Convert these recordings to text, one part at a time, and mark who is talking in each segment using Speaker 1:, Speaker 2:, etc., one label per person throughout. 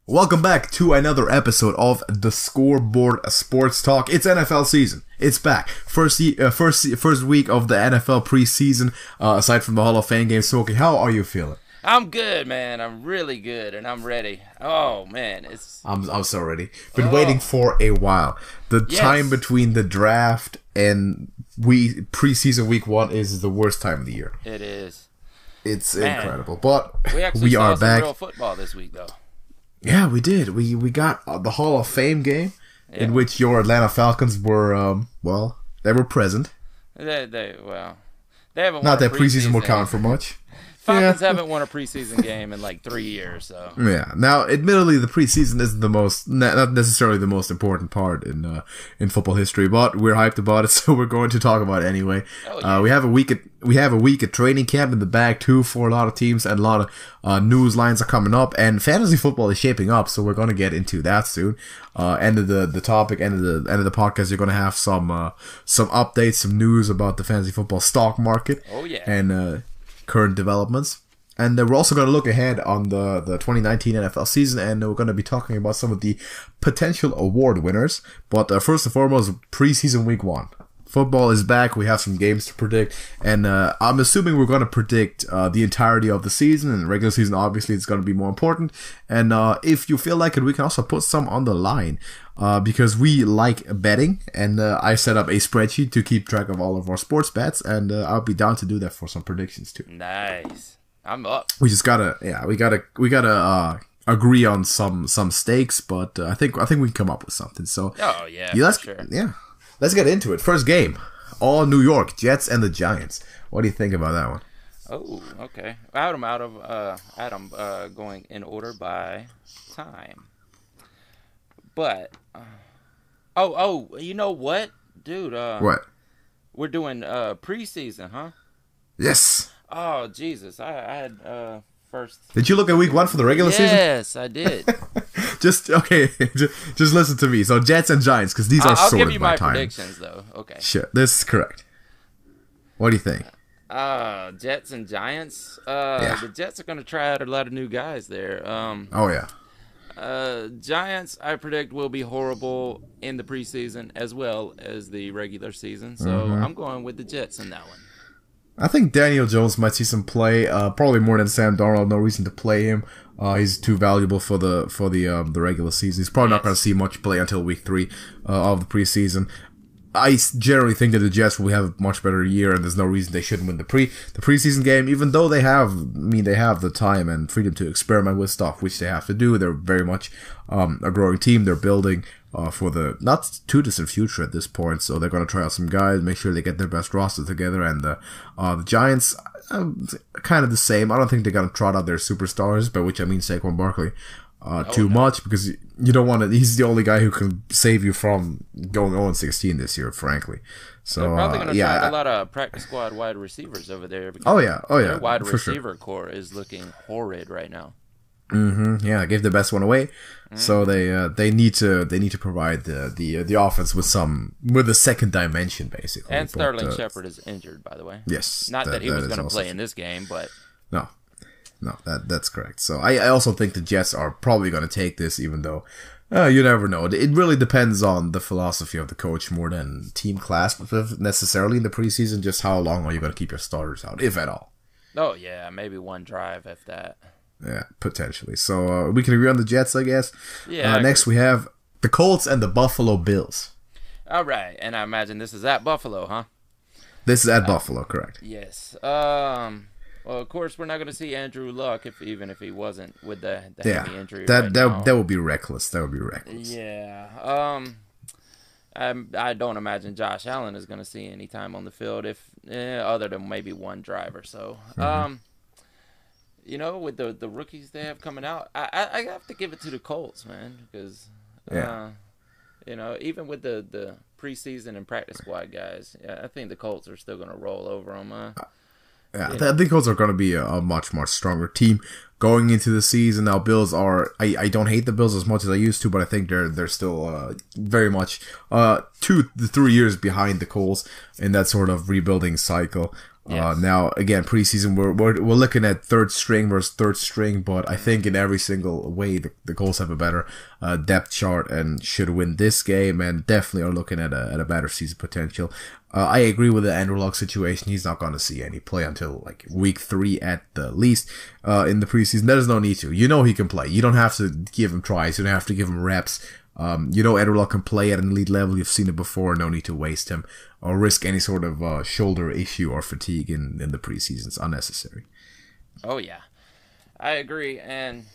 Speaker 1: Welcome back to another episode of the Scoreboard Sports Talk. It's NFL season. It's back. First week of the NFL Preseason. Aside from the Hall of Fame game, Smokey, how are you feeling?
Speaker 2: I'm good, man. I'm really good, and I'm ready. Oh man,
Speaker 1: I'm so ready. Been waiting for a while. The time between the draft and preseason week 1 is the worst time of the year.
Speaker 2: It is.
Speaker 1: It's incredible, but
Speaker 2: we
Speaker 1: are
Speaker 2: saw
Speaker 1: back.
Speaker 2: Some real football this week, though.
Speaker 1: Yeah, we did. We got the Hall of Fame game in which your Atlanta Falcons were they were present.
Speaker 2: They haven't
Speaker 1: Not
Speaker 2: won
Speaker 1: that preseason will count for much.
Speaker 2: Falcons haven't won a preseason game in like 3 years, so.
Speaker 1: Yeah. Now, admittedly, the preseason isn't not necessarily the most important part in football history, but we're hyped about it, so we're going to talk about it anyway. Oh, yeah. We have a week at training camp in the bag too for a lot of teams, and a lot of news lines are coming up, and fantasy football is shaping up, so we're going to get into that soon. End of the topic, end of the podcast, you're going to have some updates, some news about the fantasy football stock market.
Speaker 2: Oh yeah.
Speaker 1: And current developments, and we're also going to look ahead on the 2019 NFL season, and we're going to be talking about some of the potential award winners. But first and foremost, preseason week 1 football is back. We have some games to predict, and I'm assuming we're going to predict the entirety of the season, and the regular season obviously is going to be more important. And if you feel like it, we can also put some on the line because we like betting, and I set up a spreadsheet to keep track of all of our sports bets, and I'll be down to do that for some predictions too.
Speaker 2: Nice. I'm up.
Speaker 1: We just gotta agree on some stakes, but I think we can come up with something. So let's get into it. First game, all New York, Jets and the Giants. What do you think about that one?
Speaker 2: Oh, okay. Adam going in order by time. But you know what, dude?
Speaker 1: What?
Speaker 2: We're doing preseason, huh?
Speaker 1: Yes.
Speaker 2: Oh Jesus, I had first.
Speaker 1: Did you look at week 1 for the regular season?
Speaker 2: Yes, I did.
Speaker 1: just listen to me. So Jets and Giants, because these are
Speaker 2: I'll
Speaker 1: sorted
Speaker 2: give you
Speaker 1: by
Speaker 2: my
Speaker 1: time.
Speaker 2: predictions though. Okay.
Speaker 1: Sure, this is correct. What do you think?
Speaker 2: Jets and Giants. The Jets are going to try out a lot of new guys there.
Speaker 1: Oh yeah.
Speaker 2: Giants, I predict, will be horrible in the preseason as well as the regular season. So I'm going with the Jets in that one.
Speaker 1: I think Daniel Jones might see some play, probably more than Sam Darnold. No reason to play him. He's too valuable for the regular season. He's probably not going to see much play until week 3 of the preseason. I generally think that the Jets will have a much better year, and there's no reason they shouldn't win the preseason game, even though they have the time and freedom to experiment with stuff, which they have to do. They're very much a growing team. They're building for the not too distant future at this point, so they're going to try out some guys, make sure they get their best roster together. And the Giants, kind of the same. I don't think they're going to trot out their superstars, by which I mean Saquon Barkley. Too much, because you don't want to. He's the only guy who can save you from going 0-16 this year, frankly. So
Speaker 2: they're probably going to try a lot of practice squad wide receivers over there.
Speaker 1: Their
Speaker 2: wide receiver core is looking horrid right now.
Speaker 1: Yeah, they gave the best one away, so they need to provide the offense with a second dimension, basically.
Speaker 2: And Sterling Shepard is injured, by the way.
Speaker 1: Yes,
Speaker 2: not that he was going to play in this game, but
Speaker 1: No, that's correct. So I also think the Jets are probably going to take this, even though you never know. It really depends on the philosophy of the coach more than team class necessarily in the preseason. Just how long are you going to keep your starters out, if at all?
Speaker 2: Oh, yeah, maybe one drive, if that.
Speaker 1: Yeah, potentially. So we can agree on the Jets, I guess.
Speaker 2: Yeah.
Speaker 1: Next, we have the Colts and the Buffalo Bills.
Speaker 2: All right, and I imagine this is at Buffalo, huh?
Speaker 1: This is at Buffalo, correct?
Speaker 2: Yes. Well, of course, we're not going to see Andrew Luck, even if he wasn't with the heavy injury.
Speaker 1: That would be reckless. That would be reckless.
Speaker 2: Yeah. I don't imagine Josh Allen is going to see any time on the field, other than maybe one drive or so. With the rookies they have coming out, I have to give it to the Colts, man, because even with the preseason and practice squad guys, I think the Colts are still going to roll over them.
Speaker 1: I think Colts are going to be a much stronger team going into the season. Now, Bills are. I don't hate the Bills as much as I used to, but I think they're still very much 2 to 3 years behind the Colts in that sort of rebuilding cycle.
Speaker 2: Yes.
Speaker 1: Now, again, preseason, we're looking at third string versus third string, but I think in every single way, the Colts have a better depth chart and should win this game, and definitely are looking at a better season potential. I agree with the Andrew Luck situation. He's not going to see any play until like week 3 at the least in the preseason. There's no need to. You know he can play. You don't have to give him tries. You don't have to give him reps. You know Andrew Luck can play at an elite level. You've seen it before. No need to waste him or risk any sort of shoulder issue or fatigue in the preseason. It's unnecessary.
Speaker 2: Oh, yeah. I agree. And,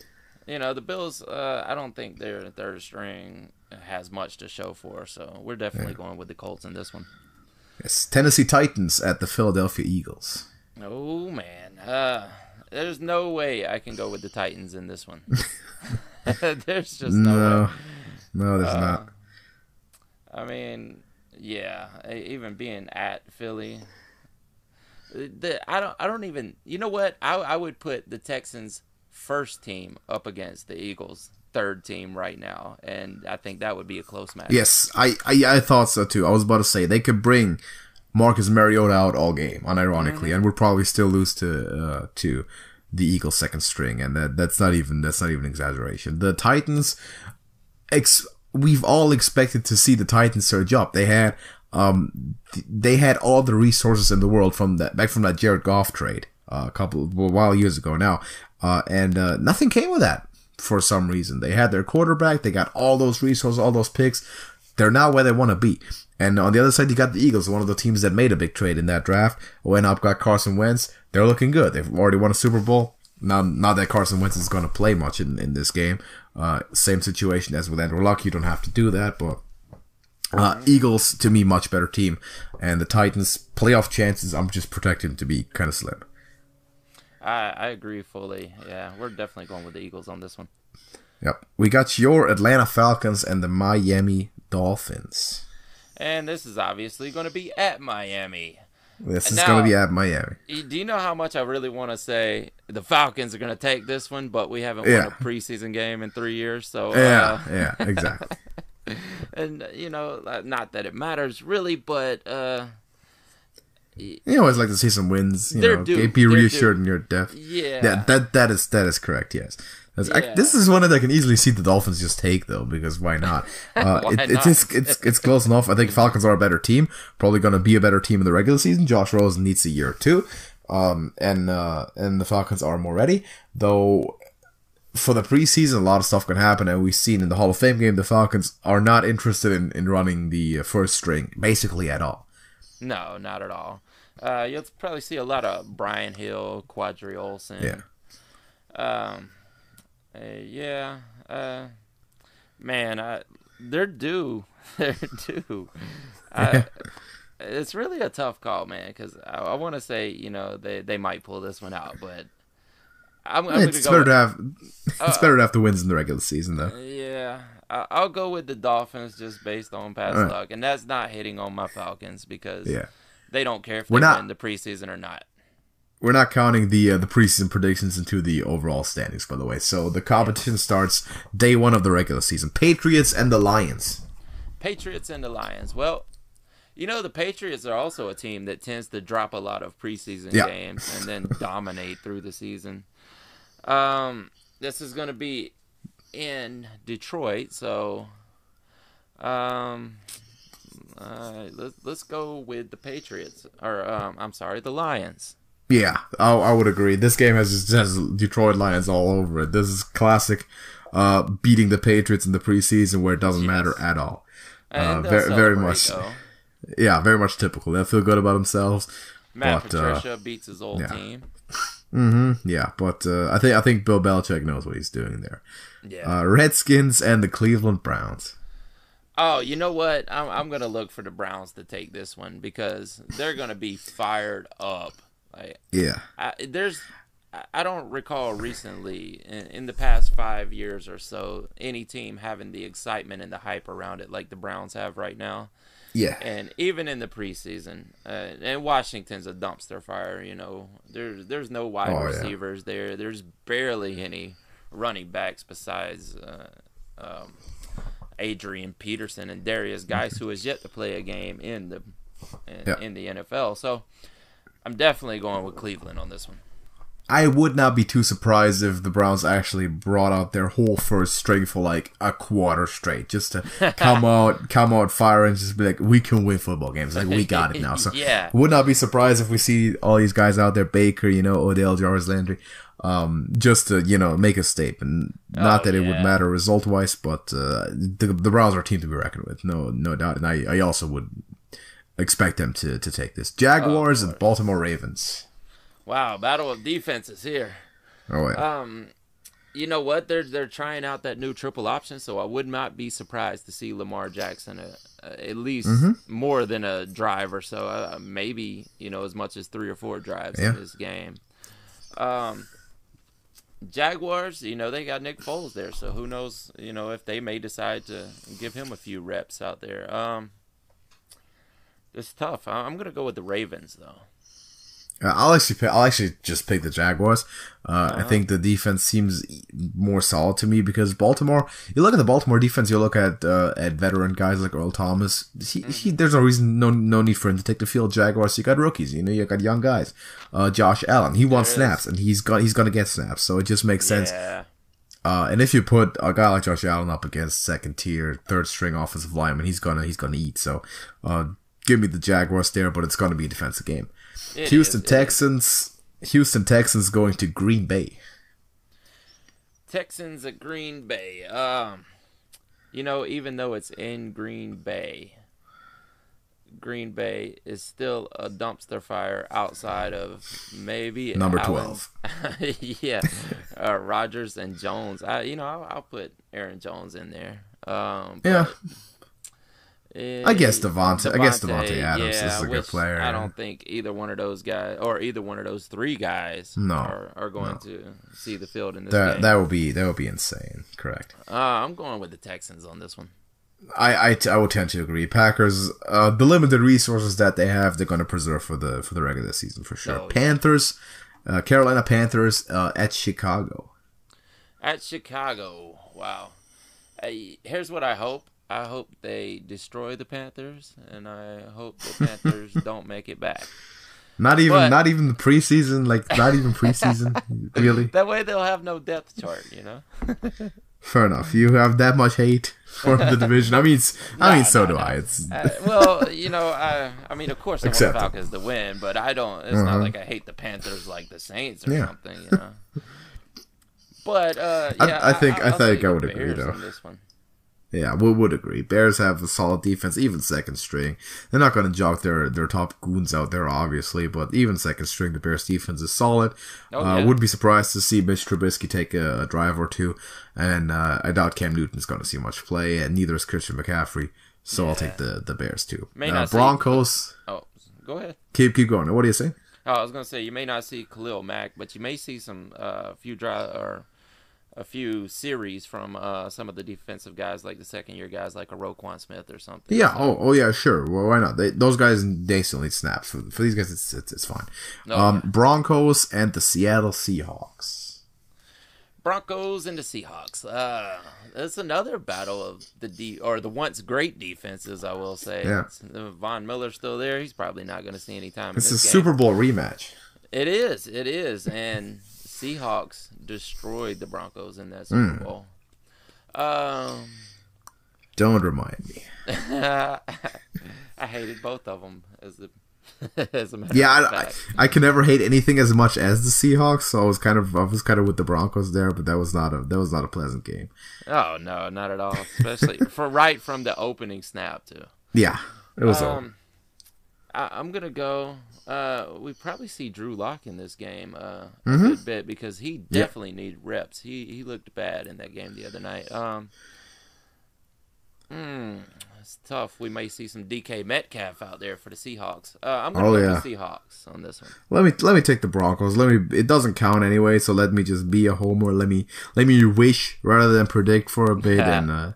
Speaker 2: the Bills, I don't think their third string has much to show for. So we're definitely going with the Colts in this one.
Speaker 1: Yes, Tennessee Titans at the Philadelphia Eagles.
Speaker 2: Oh, man. There's no way I can go with the Titans in this one. There's just no way.
Speaker 1: No, there's not.
Speaker 2: I mean, yeah, even being at Philly, I don't even. You know what? I would put the Texans' first team up against the Eagles' third team right now, and I think that would be a close match.
Speaker 1: Yes, I thought so too. I was about to say they could bring Marcus Mariota out all game, unironically, and would probably still lose to the Eagles' second string, and that's not even an exaggeration. The Titans. We've all expected to see the Titans surge up. They had all the resources in the world back from that Jared Goff trade a while years ago now, and nothing came with that for some reason. They had their quarterback. They got all those resources, all those picks. They're now where they want to be. And on the other side, you got the Eagles, one of the teams that made a big trade in that draft. Went up, got Carson Wentz. They're looking good. They've already won a Super Bowl. Not that Carson Wentz is going to play much in this game. Same situation as with Andrew Luck. You don't have to do that, but Eagles, to me, much better team. And the Titans, playoff chances, I'm just protecting to be kind of slim.
Speaker 2: I agree fully. Yeah, we're definitely going with the Eagles on this one.
Speaker 1: Yep. We got your Atlanta Falcons and the Miami Dolphins.
Speaker 2: And this is obviously going to be at Miami.
Speaker 1: This is going to be at Miami.
Speaker 2: Do you know how much I really want to say the Falcons are going to take this one, but we haven't won a preseason game in 3 years? So
Speaker 1: yeah, exactly.
Speaker 2: And, not that it matters really, but...
Speaker 1: you always like to see some wins. Be reassured in your depth.
Speaker 2: Yeah.
Speaker 1: That is correct, yes. This is one that I can easily see the Dolphins just take, though, because why not? It's close enough. I think Falcons are a better team. Probably going to be a better team in the regular season. Josh Rosen needs a year or two, and the Falcons are more ready. Though for the preseason, a lot of stuff can happen, and we've seen in the Hall of Fame game, the Falcons are not interested in running the first string basically at all.
Speaker 2: No, not at all. You'll probably see a lot of Brian Hill, Quadri Olsen.
Speaker 1: Yeah.
Speaker 2: Man, they're due. They're due. It's really a tough call, man, because I want to say, they might pull this one out, but
Speaker 1: it's better to have the wins in the regular season, though.
Speaker 2: Yeah, I'll go with the Dolphins just based on past luck, and that's not hitting on my Falcons because they don't care if they win the preseason or not.
Speaker 1: We're not counting the preseason predictions into the overall standings, by the way. So the competition starts day 1 of the regular season. Patriots and the Lions.
Speaker 2: Patriots and the Lions. Well, the Patriots are also a team that tends to drop a lot of preseason games and then dominate through the season. This is going to be in Detroit, so let's go with the Patriots. Or, I'm sorry, the Lions.
Speaker 1: Yeah, I would agree. This game has Detroit Lions all over it. This is classic beating the Patriots in the preseason where it doesn't matter at all. Very much. Yeah, very much typical. They feel good about themselves.
Speaker 2: Matt Patricia beats his old team.
Speaker 1: Yeah, but I think Bill Belichick knows what he's doing there.
Speaker 2: Yeah.
Speaker 1: Redskins and the Cleveland Browns.
Speaker 2: Oh, you know what? I'm gonna look for the Browns to take this one because they're gonna be fired up. I don't recall recently in the past 5 years or so any team having the excitement and the hype around it like the Browns have right now.
Speaker 1: Yeah.
Speaker 2: And even in the preseason, and Washington's a dumpster fire, there's no wide receivers there. There's barely any running backs besides Adrian Peterson and Darius Geis, who has yet to play a game in the NFL. So I'm definitely going with Cleveland on this one.
Speaker 1: I would not be too surprised if the Browns actually brought out their whole first string for like a quarter straight, just to come out fire and just be like, we can win football games, like we got it now. So
Speaker 2: yeah,
Speaker 1: would not be surprised if we see all these guys out there, Baker, Odell, Jarvis Landry, just to make a statement. Not that it would matter result wise, but the Browns are a team to be reckoned with, no doubt, and I also would expect them to take this. Jaguars and Baltimore Ravens.
Speaker 2: Wow, battle of defenses here.
Speaker 1: Oh yeah.
Speaker 2: You know what? They're trying out that new triple option, so I would not be surprised to see Lamar Jackson at least more than a drive or so. Maybe as much as 3 or 4 drives in this game. Jaguars, they got Nick Foles there, so who knows? If they may decide to give him a few reps out there. It's tough. I'm gonna go with the Ravens though.
Speaker 1: I'll actually just pick the Jaguars. I think the defense seems more solid to me because Baltimore. You look at the Baltimore defense. You look at veteran guys like Earl Thomas. There's no reason, no need for him to take the field. Jaguars, you got rookies. You got young guys. Josh Allen, he wants snaps and he's gonna get snaps. So it just makes sense.
Speaker 2: Yeah.
Speaker 1: And if you put a guy like Josh Allen up against second tier, third string offensive lineman, he's gonna eat. So give me the Jaguars there, but it's gonna be a defensive game. Houston Texans going to Green Bay.
Speaker 2: Texans at Green Bay. Even though it's in Green Bay is still a dumpster fire outside of maybe
Speaker 1: number 12.
Speaker 2: Yeah, Rodgers and Jones. I'll put Aaron Jones in there.
Speaker 1: I guess Devontae Adams is a good player.
Speaker 2: I don't think either one of those guys or either one of those 3 guys are going to see the field in this game.
Speaker 1: That would be insane. Correct.
Speaker 2: I'm going with the Texans on this one.
Speaker 1: I would tend to agree. Packers, the limited resources that they have, they're going to preserve for the regular season for sure. Panthers, Carolina Panthers at Chicago.
Speaker 2: At Chicago, wow. Here's what I hope. I hope they destroy the Panthers, and I hope the Panthers don't make it back.
Speaker 1: Not even the preseason, not even preseason, really.
Speaker 2: That way they'll have no depth chart,
Speaker 1: Fair enough. You have that much hate for the division. I mean, so do I. It's of course I want the Falcons to win, but I don't. It's not like I hate the Panthers like the Saints or something, But I think I would agree though.
Speaker 2: On this one.
Speaker 1: Yeah, we would agree. Bears have a solid defense, even second string. They're not going to jock their top goons out there, obviously, but even second string, the Bears defense is solid. Would be surprised to see Mitch Trubisky take a drive or two, and I doubt Cam Newton's going to see much play, and neither is Christian McCaffrey, so I'll take the Bears too. Broncos.
Speaker 2: Go ahead.
Speaker 1: Keep going. What do you say?
Speaker 2: I was going to say, you may not see Khalil Mack, but you may see some a few series from some of the defensive guys, like the second-year guys, like a Roquan Smith or something.
Speaker 1: Yeah. Oh yeah. Sure. Well, why not? Those guys, they still need snaps. For these guys, it's fine. Broncos and the Seattle Seahawks.
Speaker 2: Broncos and the Seahawks. It's another battle of the once great defenses, I will say.
Speaker 1: Yeah.
Speaker 2: Von Miller's still there. He's probably not going to see any time.
Speaker 1: It's
Speaker 2: in this
Speaker 1: a
Speaker 2: game.
Speaker 1: Super Bowl rematch.
Speaker 2: It is, and Seahawks destroyed the Broncos in that Super Bowl.
Speaker 1: Don't remind me.
Speaker 2: I hated both of them as a matter of fact.
Speaker 1: I can never hate anything as much as the Seahawks, so I was kind of with the Broncos there, but that was not a pleasant game.
Speaker 2: Oh no, not at all. Especially from the opening snap too.
Speaker 1: Yeah, it was over.
Speaker 2: I'm gonna go. We probably see Drew Lock in this game a good bit because he definitely needed reps. He looked bad in that game the other night. It's tough. We may see some DK Metcalf out there for the Seahawks. I'm gonna go with the Seahawks on this one.
Speaker 1: Let me take the Broncos. It doesn't count anyway, so let me just be a homer. Let me wish rather than predict for a bit and.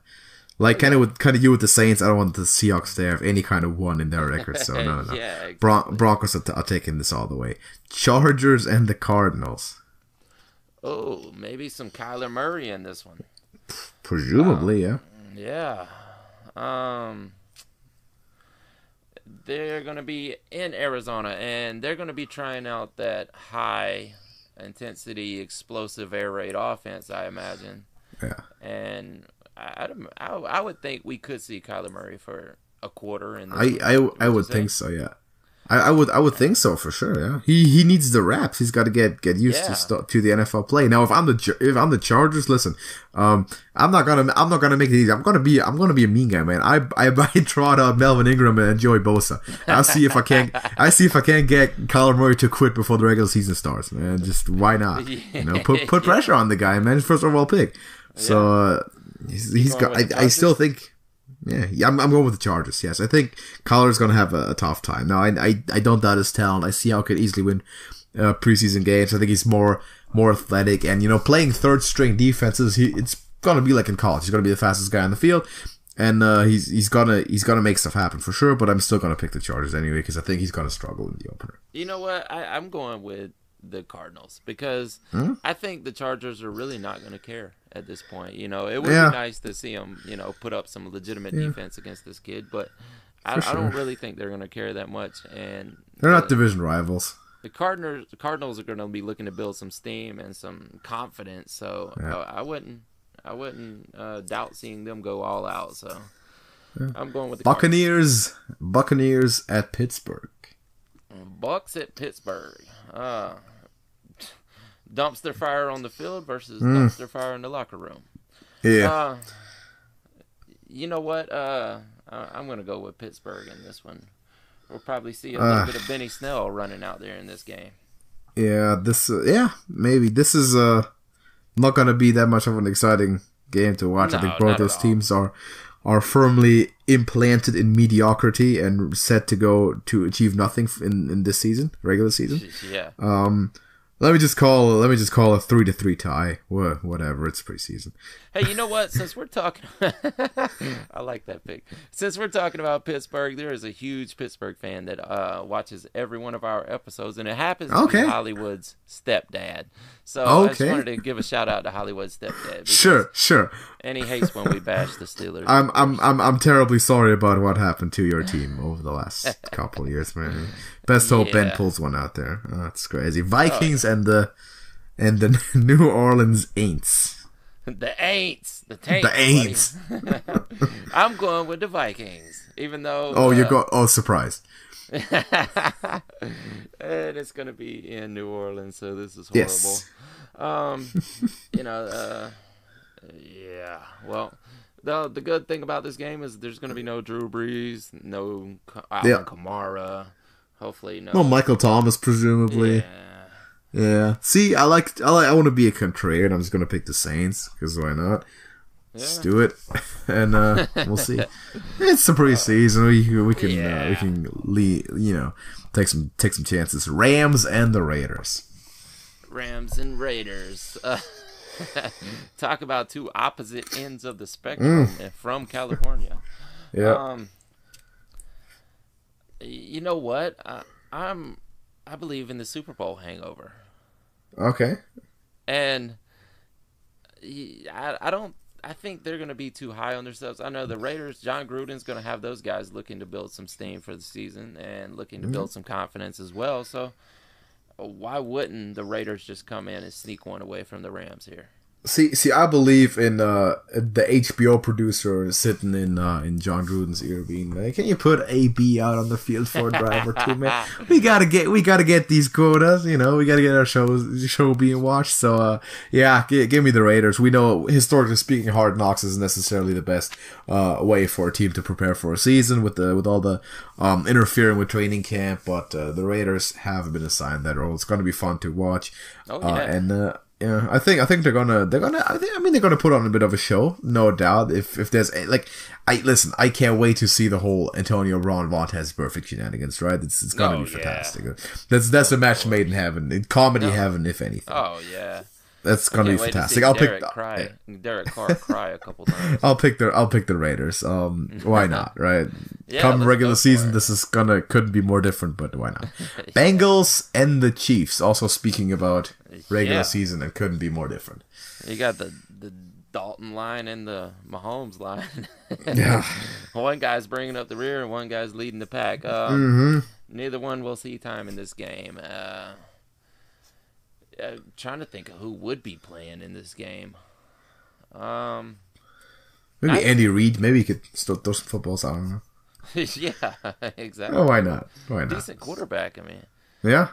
Speaker 1: Kind of you with the Saints, I don't want the Seahawks to have any kind of one in their record, so no.
Speaker 2: Yeah, exactly.
Speaker 1: Broncos are taking this all the way. Chargers and the Cardinals.
Speaker 2: Oh, maybe some Kyler Murray in this one.
Speaker 1: Presumably, yeah.
Speaker 2: Yeah. they're going to be in Arizona, and they're going to be trying out that high-intensity, explosive air raid offense, I imagine.
Speaker 1: Yeah.
Speaker 2: And I would think we could see Kyler Murray for a quarter.
Speaker 1: I would think so, yeah. I would think so for sure. Yeah, he needs the reps. He's got to get used to the NFL play. Now, if I'm the Chargers, listen, I'm not gonna make it easy. I'm gonna be a mean guy, man. I trot out Melvin Ingram and Joey Bosa. I see if I can't get Kyler Murray to quit before the regular season starts, man. Just why not? You know, put pressure on the guy, man. First overall pick. So he's got. I still think. Yeah, I'm going with the Chargers. Yes, I think Kyler's going to have a tough time. Now, I don't doubt his talent. I see how he could easily win preseason games. I think he's more athletic, and playing third string defenses, it's going to be like in college. He's going to be the fastest guy on the field, and he's gonna make stuff happen for sure. But I'm still going to pick the Chargers anyway because I think he's going to struggle in the opener.
Speaker 2: You know what? I'm going with the Cardinals because I think the Chargers are really not going to care at this point. It would be nice to see them, put up some legitimate defense against this kid, but I don't really think they're going to care that much. And
Speaker 1: they're not division rivals.
Speaker 2: The Cardinals are going to be looking to build some steam and some confidence. So I wouldn't doubt seeing them go all out. So I'm going with the
Speaker 1: Buccaneers. Cardinals. Buccaneers at Pittsburgh.
Speaker 2: Bucks at Pittsburgh. Dumpster fire on the field versus dumpster fire in the locker room.
Speaker 1: Yeah.
Speaker 2: You know what? I'm going to go with Pittsburgh in this one. We'll probably see a little bit of Benny Snell running out there in this game.
Speaker 1: Yeah, maybe. This is not going to be that much of an exciting game to watch. I think both those teams are firmly implanted in mediocrity and set to go to achieve nothing in this season, regular season.
Speaker 2: Yeah.
Speaker 1: Let me just call a 3-3 tie. Whatever, it's preseason.
Speaker 2: Hey, you know what? Since we're talking, I like that pick. Since we're talking about Pittsburgh, there is a huge Pittsburgh fan that watches every one of our episodes, and it happens to be Hollywood's stepdad. So I just wanted to give a shout out to Hollywood's stepdad.
Speaker 1: Sure.
Speaker 2: And he hates when we bash the Steelers.
Speaker 1: I'm terribly sorry about what happened to your team over the last couple of years, man. Best hope Ben pulls one out there. Oh, that's crazy. Vikings and the New Orleans Aints.
Speaker 2: The Aints. The Aints. I'm going with the Vikings, even though.
Speaker 1: You're going. Oh, surprise.
Speaker 2: And it's going to be in New Orleans, so this is horrible.
Speaker 1: Yes.
Speaker 2: Yeah. Well, the good thing about this game is there's going to be no Drew Brees, no Alvin Kamara. Hopefully, no.
Speaker 1: No Michael Thomas, presumably. Yeah. See, I want to be a contrarian. I'm just going to pick the Saints because why not? Yeah. Just do it, and we'll see. It's the preseason. We can take some chances. Rams and the Raiders.
Speaker 2: Rams and Raiders. Talk about two opposite ends of the spectrum from California.
Speaker 1: Yeah.
Speaker 2: You know what? I believe in the Super Bowl hangover.
Speaker 1: Okay.
Speaker 2: And I think they're going to be too high on themselves. I know the Raiders, John Gruden's going to have those guys looking to build some steam for the season and looking to build some confidence as well. So why wouldn't the Raiders just come in and sneak one away from the Rams here?
Speaker 1: See, I believe in the HBO producer sitting in John Gruden's ear, being like, "Can you put AB out on the field for a drive or two, man? We gotta get these quotas. We gotta get our show being watched." So, give me the Raiders. We know, historically speaking, Hard Knocks isn't necessarily the best way for a team to prepare for a season with all the interfering with training camp, but the Raiders have been assigned that role. It's gonna be fun to watch. Yeah, I think they're gonna put on a bit of a show, no doubt. If there's I can't wait to see the whole Antonio Brown Vontaze perfect shenanigans, right? It's gonna be fantastic. That's a match made in heaven, in comedy heaven, if anything.
Speaker 2: Oh yeah.
Speaker 1: That's gonna be fantastic.
Speaker 2: Derek Carr cry a couple times.
Speaker 1: I'll pick the Raiders. Why not, right? Come regular season, couldn't be more different, but why not? Bengals and the Chiefs. Also speaking about regular season, it couldn't be more different.
Speaker 2: You got the Dalton line and the Mahomes line. One guy's bringing up the rear and one guy's leading the pack. Neither one will see time in this game. Trying to think of who would be playing in this game.
Speaker 1: Maybe Andy Reid. Maybe he could still throw some footballs. I don't know.
Speaker 2: Yeah, exactly.
Speaker 1: Oh, why not? Why not?
Speaker 2: Decent quarterback, I mean.
Speaker 1: Yeah.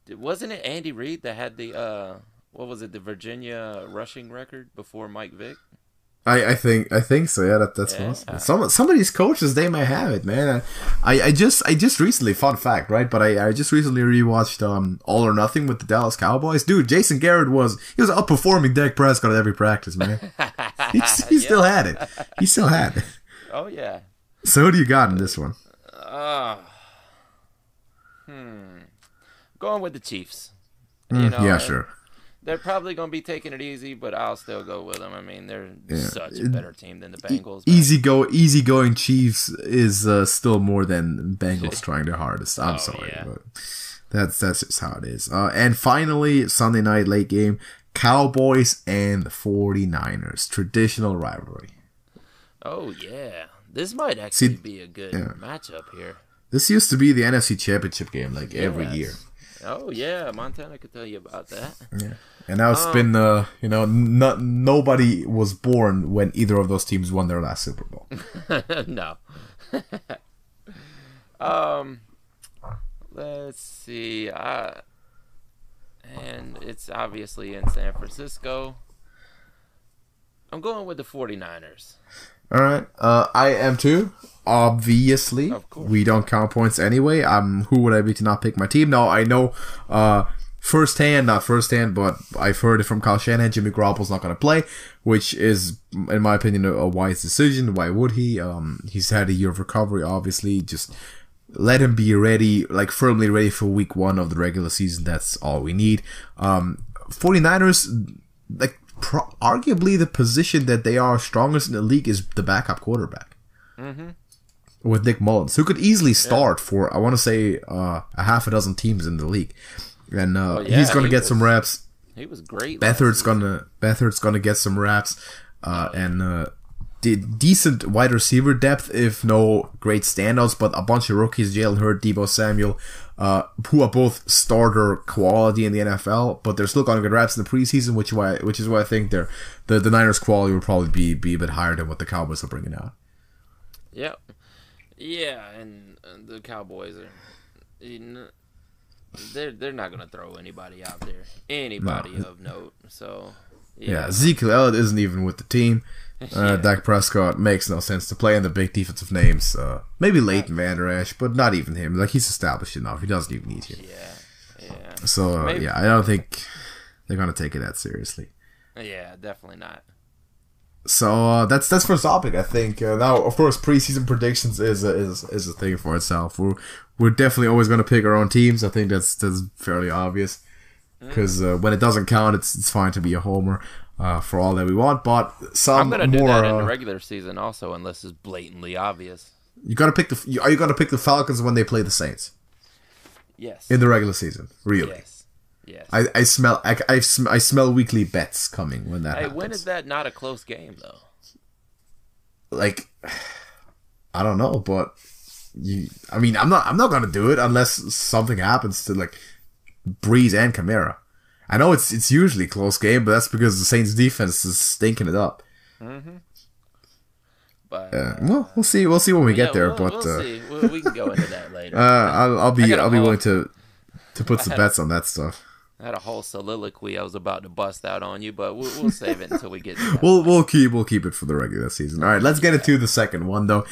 Speaker 2: Wasn't it Andy Reid that had the what was it, the Virginia rushing record before Mike Vick?
Speaker 1: I think so. Yeah, that's possible. Some of these coaches, they may have it, man. I just recently, fun fact, right? But I just recently rewatched All or Nothing with the Dallas Cowboys. Dude, Jason Garrett was outperforming Dak Prescott at every practice, man. He still had it. He still had it.
Speaker 2: Oh yeah.
Speaker 1: So who do you got in this one?
Speaker 2: Going with the Chiefs.
Speaker 1: Yeah, sure.
Speaker 2: They're probably going to be taking it easy, but I'll still go with them. I mean, they're such a better team than the Bengals.
Speaker 1: Easygoing Chiefs is still more than Bengals trying their hardest. I'm sorry, but that's just how it is. And finally, Sunday night late game, Cowboys and the 49ers. Traditional rivalry.
Speaker 2: Oh, yeah. This might actually be a good matchup here. This
Speaker 1: used to be the NFC Championship game, like every year.
Speaker 2: Oh yeah, Montana could tell you about that.
Speaker 1: Yeah, and now it's been nobody was born when either of those teams won their last Super Bowl.
Speaker 2: No. Let's see. And it's obviously in San Francisco. I'm going with the 49ers.
Speaker 1: All right. I am too. Obviously, we don't count points anyway. Who would I be to not pick my team? No, I know not firsthand, but I've heard it from Kyle Shanahan. Jimmy Garoppolo's not going to play, which is, in my opinion, a wise decision. Why would he? He's had a year of recovery, obviously. Just let him be ready, like firmly ready for week 1 of the regular season. That's all we need. 49ers, like, arguably the position that they are strongest in the league is the backup quarterback. With Nick Mullins, who could easily start for, I want to say, a half a dozen teams in the league. And he's going to get some reps.
Speaker 2: He was great.
Speaker 1: Beathard's gonna get some reps. And decent wide receiver depth, if no great standouts, but a bunch of rookies, Jalen Hurd, Deebo Samuel, who are both starter quality in the NFL, but they're still going to get reps in the preseason, which is why I think the Niners' quality will probably be a bit higher than what the Cowboys are bringing out.
Speaker 2: Yep. Yeah, and the Cowboys are, they're not going to throw anybody out there, of note. So
Speaker 1: yeah, Ezekiel Elliott isn't even with the team. Dak Prescott makes no sense to play in the big defensive names. Maybe Leighton Vander Esch, but not even him. Like, he's established enough. He doesn't even need him. Yeah. So I don't think they're gonna take it that seriously.
Speaker 2: Yeah, definitely not.
Speaker 1: So that's first topic, I think. Now, of course, preseason predictions is a thing for itself. We're definitely always gonna pick our own teams. I think that's fairly obvious. Because when it doesn't count, it's fine to be a homer for all that we want. But
Speaker 2: I'm gonna do that in the regular season also, unless it's blatantly obvious.
Speaker 1: You gotta pick Are you gonna pick the Falcons when they play the Saints?
Speaker 2: Yes.
Speaker 1: In the regular season, really?
Speaker 2: Yes.
Speaker 1: I smell weekly bets coming when that happens.
Speaker 2: When is that not a close game though?
Speaker 1: Like, I don't know, but I'm not gonna do it unless something happens to like Breeze and Kamara. I know it's usually a close game, but that's because the Saints defense is stinking it up. But we'll see when we get there. We'll
Speaker 2: see. We can go into that later.
Speaker 1: I'll be willing to put some bets on that stuff.
Speaker 2: I had a whole soliloquy I was about to bust out on you, but we'll save it until we get to that.
Speaker 1: We'll keep it for the regular season. All right, let's get into the second one though.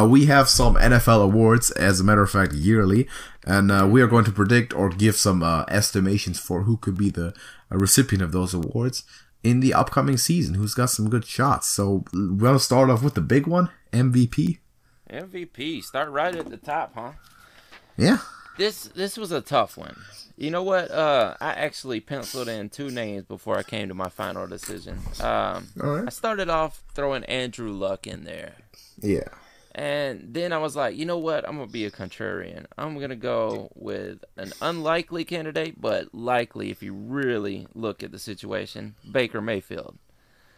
Speaker 1: We have some NFL awards, as a matter of fact, yearly, and we are going to predict or give some estimations for who could be the recipient of those awards in the upcoming season. Who's got some good shots? So we're gonna start off with the big one, MVP.
Speaker 2: MVP. Start right at the top, huh?
Speaker 1: Yeah.
Speaker 2: This was a tough one. You know what? I actually penciled in 2 names before I came to my final decision. All right. I started off throwing Andrew Luck in there.
Speaker 1: Yeah.
Speaker 2: And then I was like, you know what? I'm going to be a contrarian. I'm going to go with an unlikely candidate, but likely if you really look at the situation, Baker Mayfield.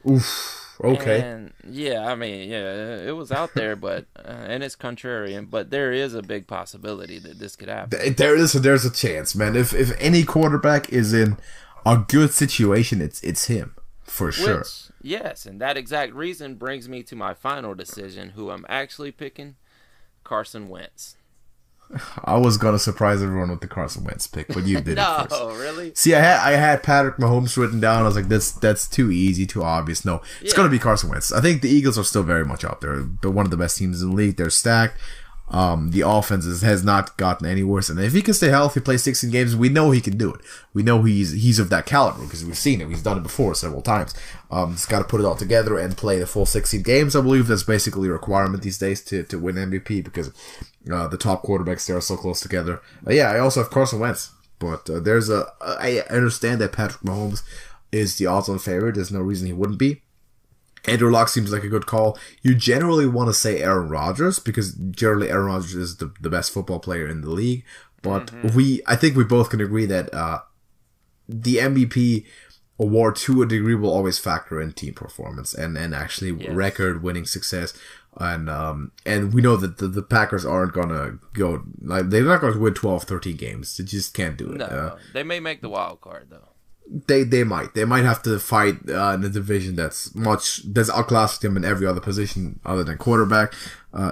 Speaker 1: Oof. Okay.
Speaker 2: And yeah, I mean, yeah, it was out there, but and it's contrarian, but there is a big possibility that this could happen.
Speaker 1: There's a chance, man. If any quarterback is in a good situation, it's him for sure.
Speaker 2: Which, yes, and that exact reason brings me to my final decision, who I'm actually picking, Carson Wentz.
Speaker 1: I was gonna surprise everyone with the Carson Wentz pick, but you did
Speaker 2: no,
Speaker 1: it first.
Speaker 2: Really?
Speaker 1: See, I had Patrick Mahomes written down. I was like, that's too easy, too obvious. No, it's gonna be Carson Wentz. I think the Eagles are still very much out there. They're one of the best teams in the league. They're stacked. The offense has not gotten any worse, and if he can stay healthy, play 16 games, we know he can do it. We know he's of that caliber because we've seen it. He's done it before several times. He's got to put it all together and play the full 16 games. I believe that's basically a requirement these days to win MVP because the top quarterbacks there are so close together. I also have Carson Wentz, but I understand that Patrick Mahomes is the odds-on favorite. There's no reason he wouldn't be. Andrew Luck seems like a good call. You generally want to say Aaron Rodgers because generally Aaron Rodgers is the best football player in the league. But I think we both can agree that the MVP award to a degree will always factor in team performance and actually record winning success. And we know that the Packers aren't gonna go like they're not going to win 12, 13 games. They just can't do it.
Speaker 2: No, they may make the wild card though.
Speaker 1: They might have to fight in a division that's outclassed them in every other position other than quarterback.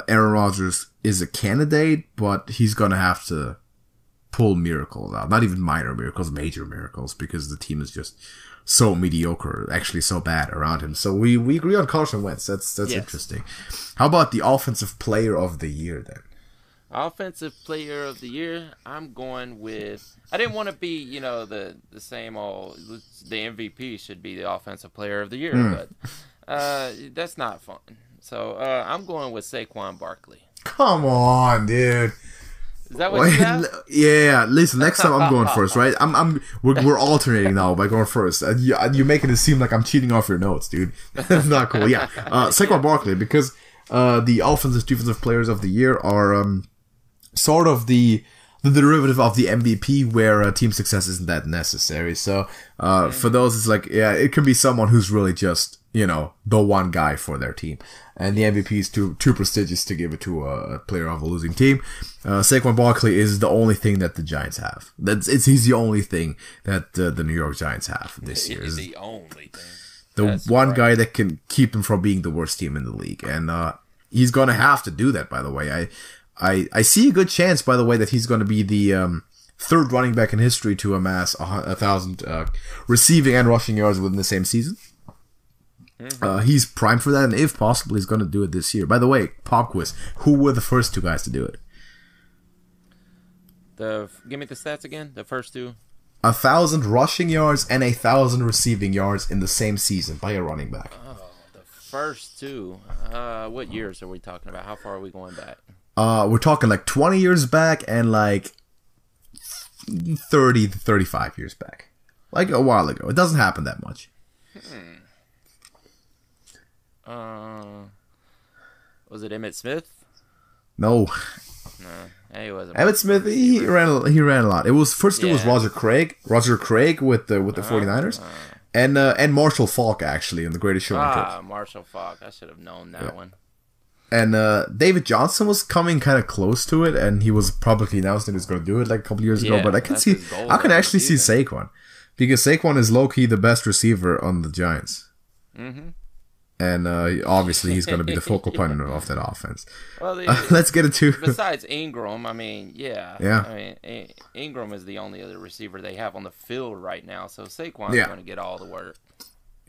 Speaker 1: Aaron Rodgers is a candidate, but he's gonna have to pull miracles out. Not even minor miracles, major miracles, because the team is just so mediocre, actually so bad around him. So we agree on Carson Wentz. That's interesting. How about the offensive player of the year then?
Speaker 2: Offensive player of the year, I'm going with. I didn't want to be, the same old. The MVP should be the offensive player of the year, but that's not fun. So I'm going with Saquon Barkley.
Speaker 1: Come on, dude.
Speaker 2: Is that what you have?
Speaker 1: Yeah. Listen, next time I'm going first, right? We're alternating now by going first. You're making it seem like I'm cheating off your notes, dude. That's not cool. Yeah, Saquon Barkley, because the offensive defensive players of the year are sort of the derivative of the MVP, where team success isn't that necessary. So for those, it's like, it can be someone who's really just the one guy for their team, and the MVP is too prestigious to give it to a player of a losing team. Saquon Barkley is the only thing that the Giants have. He's the only thing that the New York Giants have this year.
Speaker 2: He's the only thing.
Speaker 1: The one guy that can keep them from being the worst team in the league, and he's gonna have to do that. By the way, I see a good chance, by the way, that he's going to be the third running back in history to amass 1,000 receiving and rushing yards within the same season. He's primed for that, and if possible, he's going to do it this year. By the way, pop quiz: who were the first two guys to do it?
Speaker 2: Give me the stats again. The first two.
Speaker 1: 1,000 rushing yards and 1,000 receiving yards in the same season by a running back.
Speaker 2: Oh, the first two. What years are we talking about? How far are we going back?
Speaker 1: We're talking like 20 years back and like 30 to 35 years back. Like a while ago. It doesn't happen that much.
Speaker 2: Was it Emmitt Smith?
Speaker 1: No.
Speaker 2: No, he wasn't.
Speaker 1: Emmitt Smith, he ran a lot. It was Roger Craig. Roger Craig with the 49ers. And Marshall Faulk, actually, in The Greatest Show on Turf.
Speaker 2: Marshall Faulk. I should have known that one.
Speaker 1: And David Johnson was coming kind of close to it, and he was publicly announced that he was going to do it like a couple years ago. But I can actually see Saquon, because Saquon is low-key the best receiver on the Giants. Mm-hmm. And obviously he's going to be the focal point of that offense. Well, let's get into...
Speaker 2: Besides Ingram, I mean, I mean, Ingram is the only other receiver they have on the field right now, so Saquon's going to get all the work.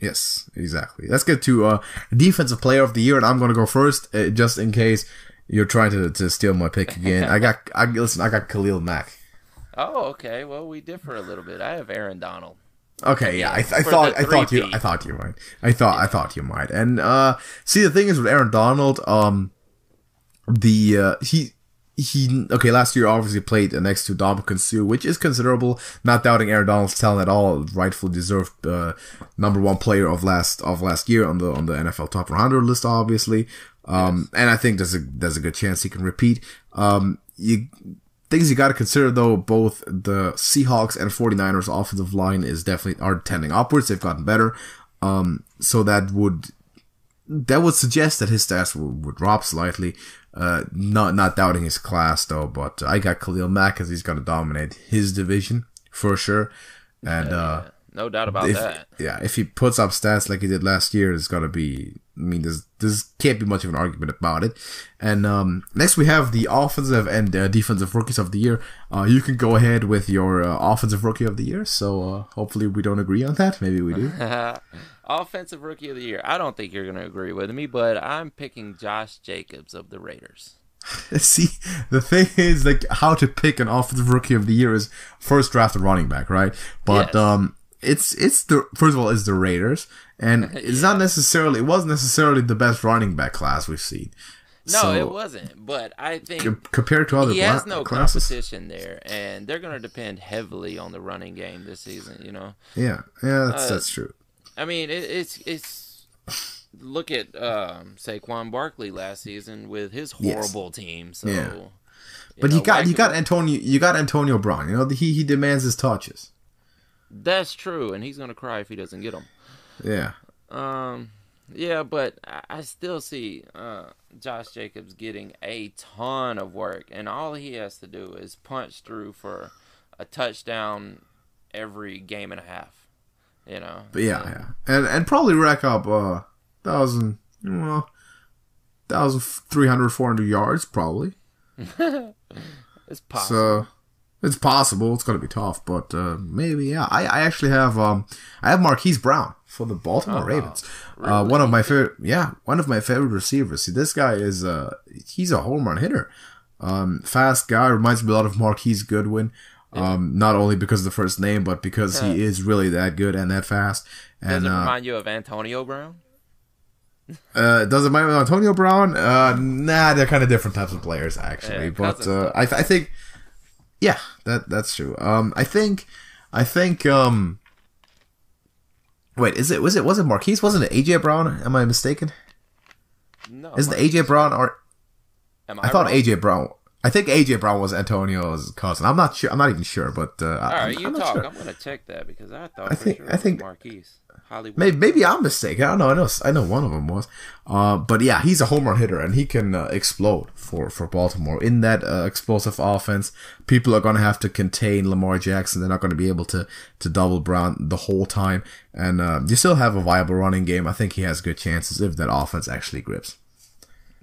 Speaker 1: Yes, exactly. Let's get to defensive player of the year, and I'm going to go first, just in case you're trying to steal my pick again. I got Khalil Mack.
Speaker 2: Oh, okay. Well, we differ a little bit. I have Aaron Donald.
Speaker 1: Okay, yeah. I thought you might. I thought you might. And see, the thing is with Aaron Donald, last year obviously played next to Ndamukong Suh, which is considerable. Not doubting Aaron Donald's talent at all. Rightfully deserved number one player of last year on the NFL Top 100 list, obviously. And I think there's a good chance he can repeat. Things you got to consider, though, both the Seahawks and 49ers offensive line are tending upwards. They've gotten better. So that would that would suggest that his stats would drop slightly. Not doubting his class though, but I got Khalil Mack because he's gonna dominate his division for sure. And
Speaker 2: no doubt about that.
Speaker 1: Yeah, if he puts up stats like he did last year, it's gonna be. I mean, there's can't be much of an argument about it. And next we have the offensive and defensive rookies of the year. You can go ahead with your offensive rookie of the year. So hopefully we don't agree on that. Maybe we do.
Speaker 2: Offensive rookie of the year. I don't think you're going to agree with me, but I'm picking Josh Jacobs of the Raiders.
Speaker 1: See, the thing is, like, how to pick an offensive rookie of the year is first drafted running back, right? But yes. It's the first of all, it's the Raiders, and it's not necessarily, it wasn't necessarily the best running back class we've seen.
Speaker 2: No, it wasn't. But I think
Speaker 1: compared to other
Speaker 2: he has no
Speaker 1: classes.
Speaker 2: Competition there, and they're going to depend heavily on the running game this season. You know.
Speaker 1: Yeah, that's true.
Speaker 2: I mean, it's look at Saquon Barkley last season with his horrible team. So,
Speaker 1: yeah. But you got Antonio Brown. You know, he demands his touches.
Speaker 2: That's true, and he's gonna cry if he doesn't get them.
Speaker 1: Yeah.
Speaker 2: Yeah, but I still see Josh Jacobs getting a ton of work, and all he has to do is punch through for a touchdown every game and a half. You know.
Speaker 1: But yeah. And probably rack up 1,300, 400 yards probably.
Speaker 2: It's possible.
Speaker 1: So it's possible. It's gonna be tough, but maybe. Yeah, I actually have I have Marquise Brown for the Baltimore Ravens.
Speaker 2: Really?
Speaker 1: One of my favorite receivers. See, this guy is he's a home run hitter. Fast guy, reminds me a lot of Marquise Goodwin. Not only because of the first name, but because he is really that good and that fast. And
Speaker 2: does it remind you of Antonio Brown?
Speaker 1: Does it remind me of Antonio Brown? Nah, they're kind of different types of players actually. But I think, yeah, that's true. I think. Wait, was it Marquise? Wasn't it AJ Brown? Am I mistaken?
Speaker 2: No.
Speaker 1: Isn't AJ Brown or?
Speaker 2: Am
Speaker 1: I thought
Speaker 2: wrong?
Speaker 1: AJ Brown. I think AJ Brown was Antonio's cousin. I'm not sure. I'm not even sure, but
Speaker 2: all right,
Speaker 1: I'm
Speaker 2: talk.
Speaker 1: sure.
Speaker 2: I'm gonna check that because I thought
Speaker 1: I
Speaker 2: for sure it was Marquise. Hollywood.
Speaker 1: Maybe I'm mistaken. I don't know. I know one of them was. But yeah, he's a home run hitter and he can explode for Baltimore in that explosive offense. People are going to have to contain Lamar Jackson. They're not going to be able to double Brown the whole time. And you still have a viable running game. I think he has good chances if that offense actually grips.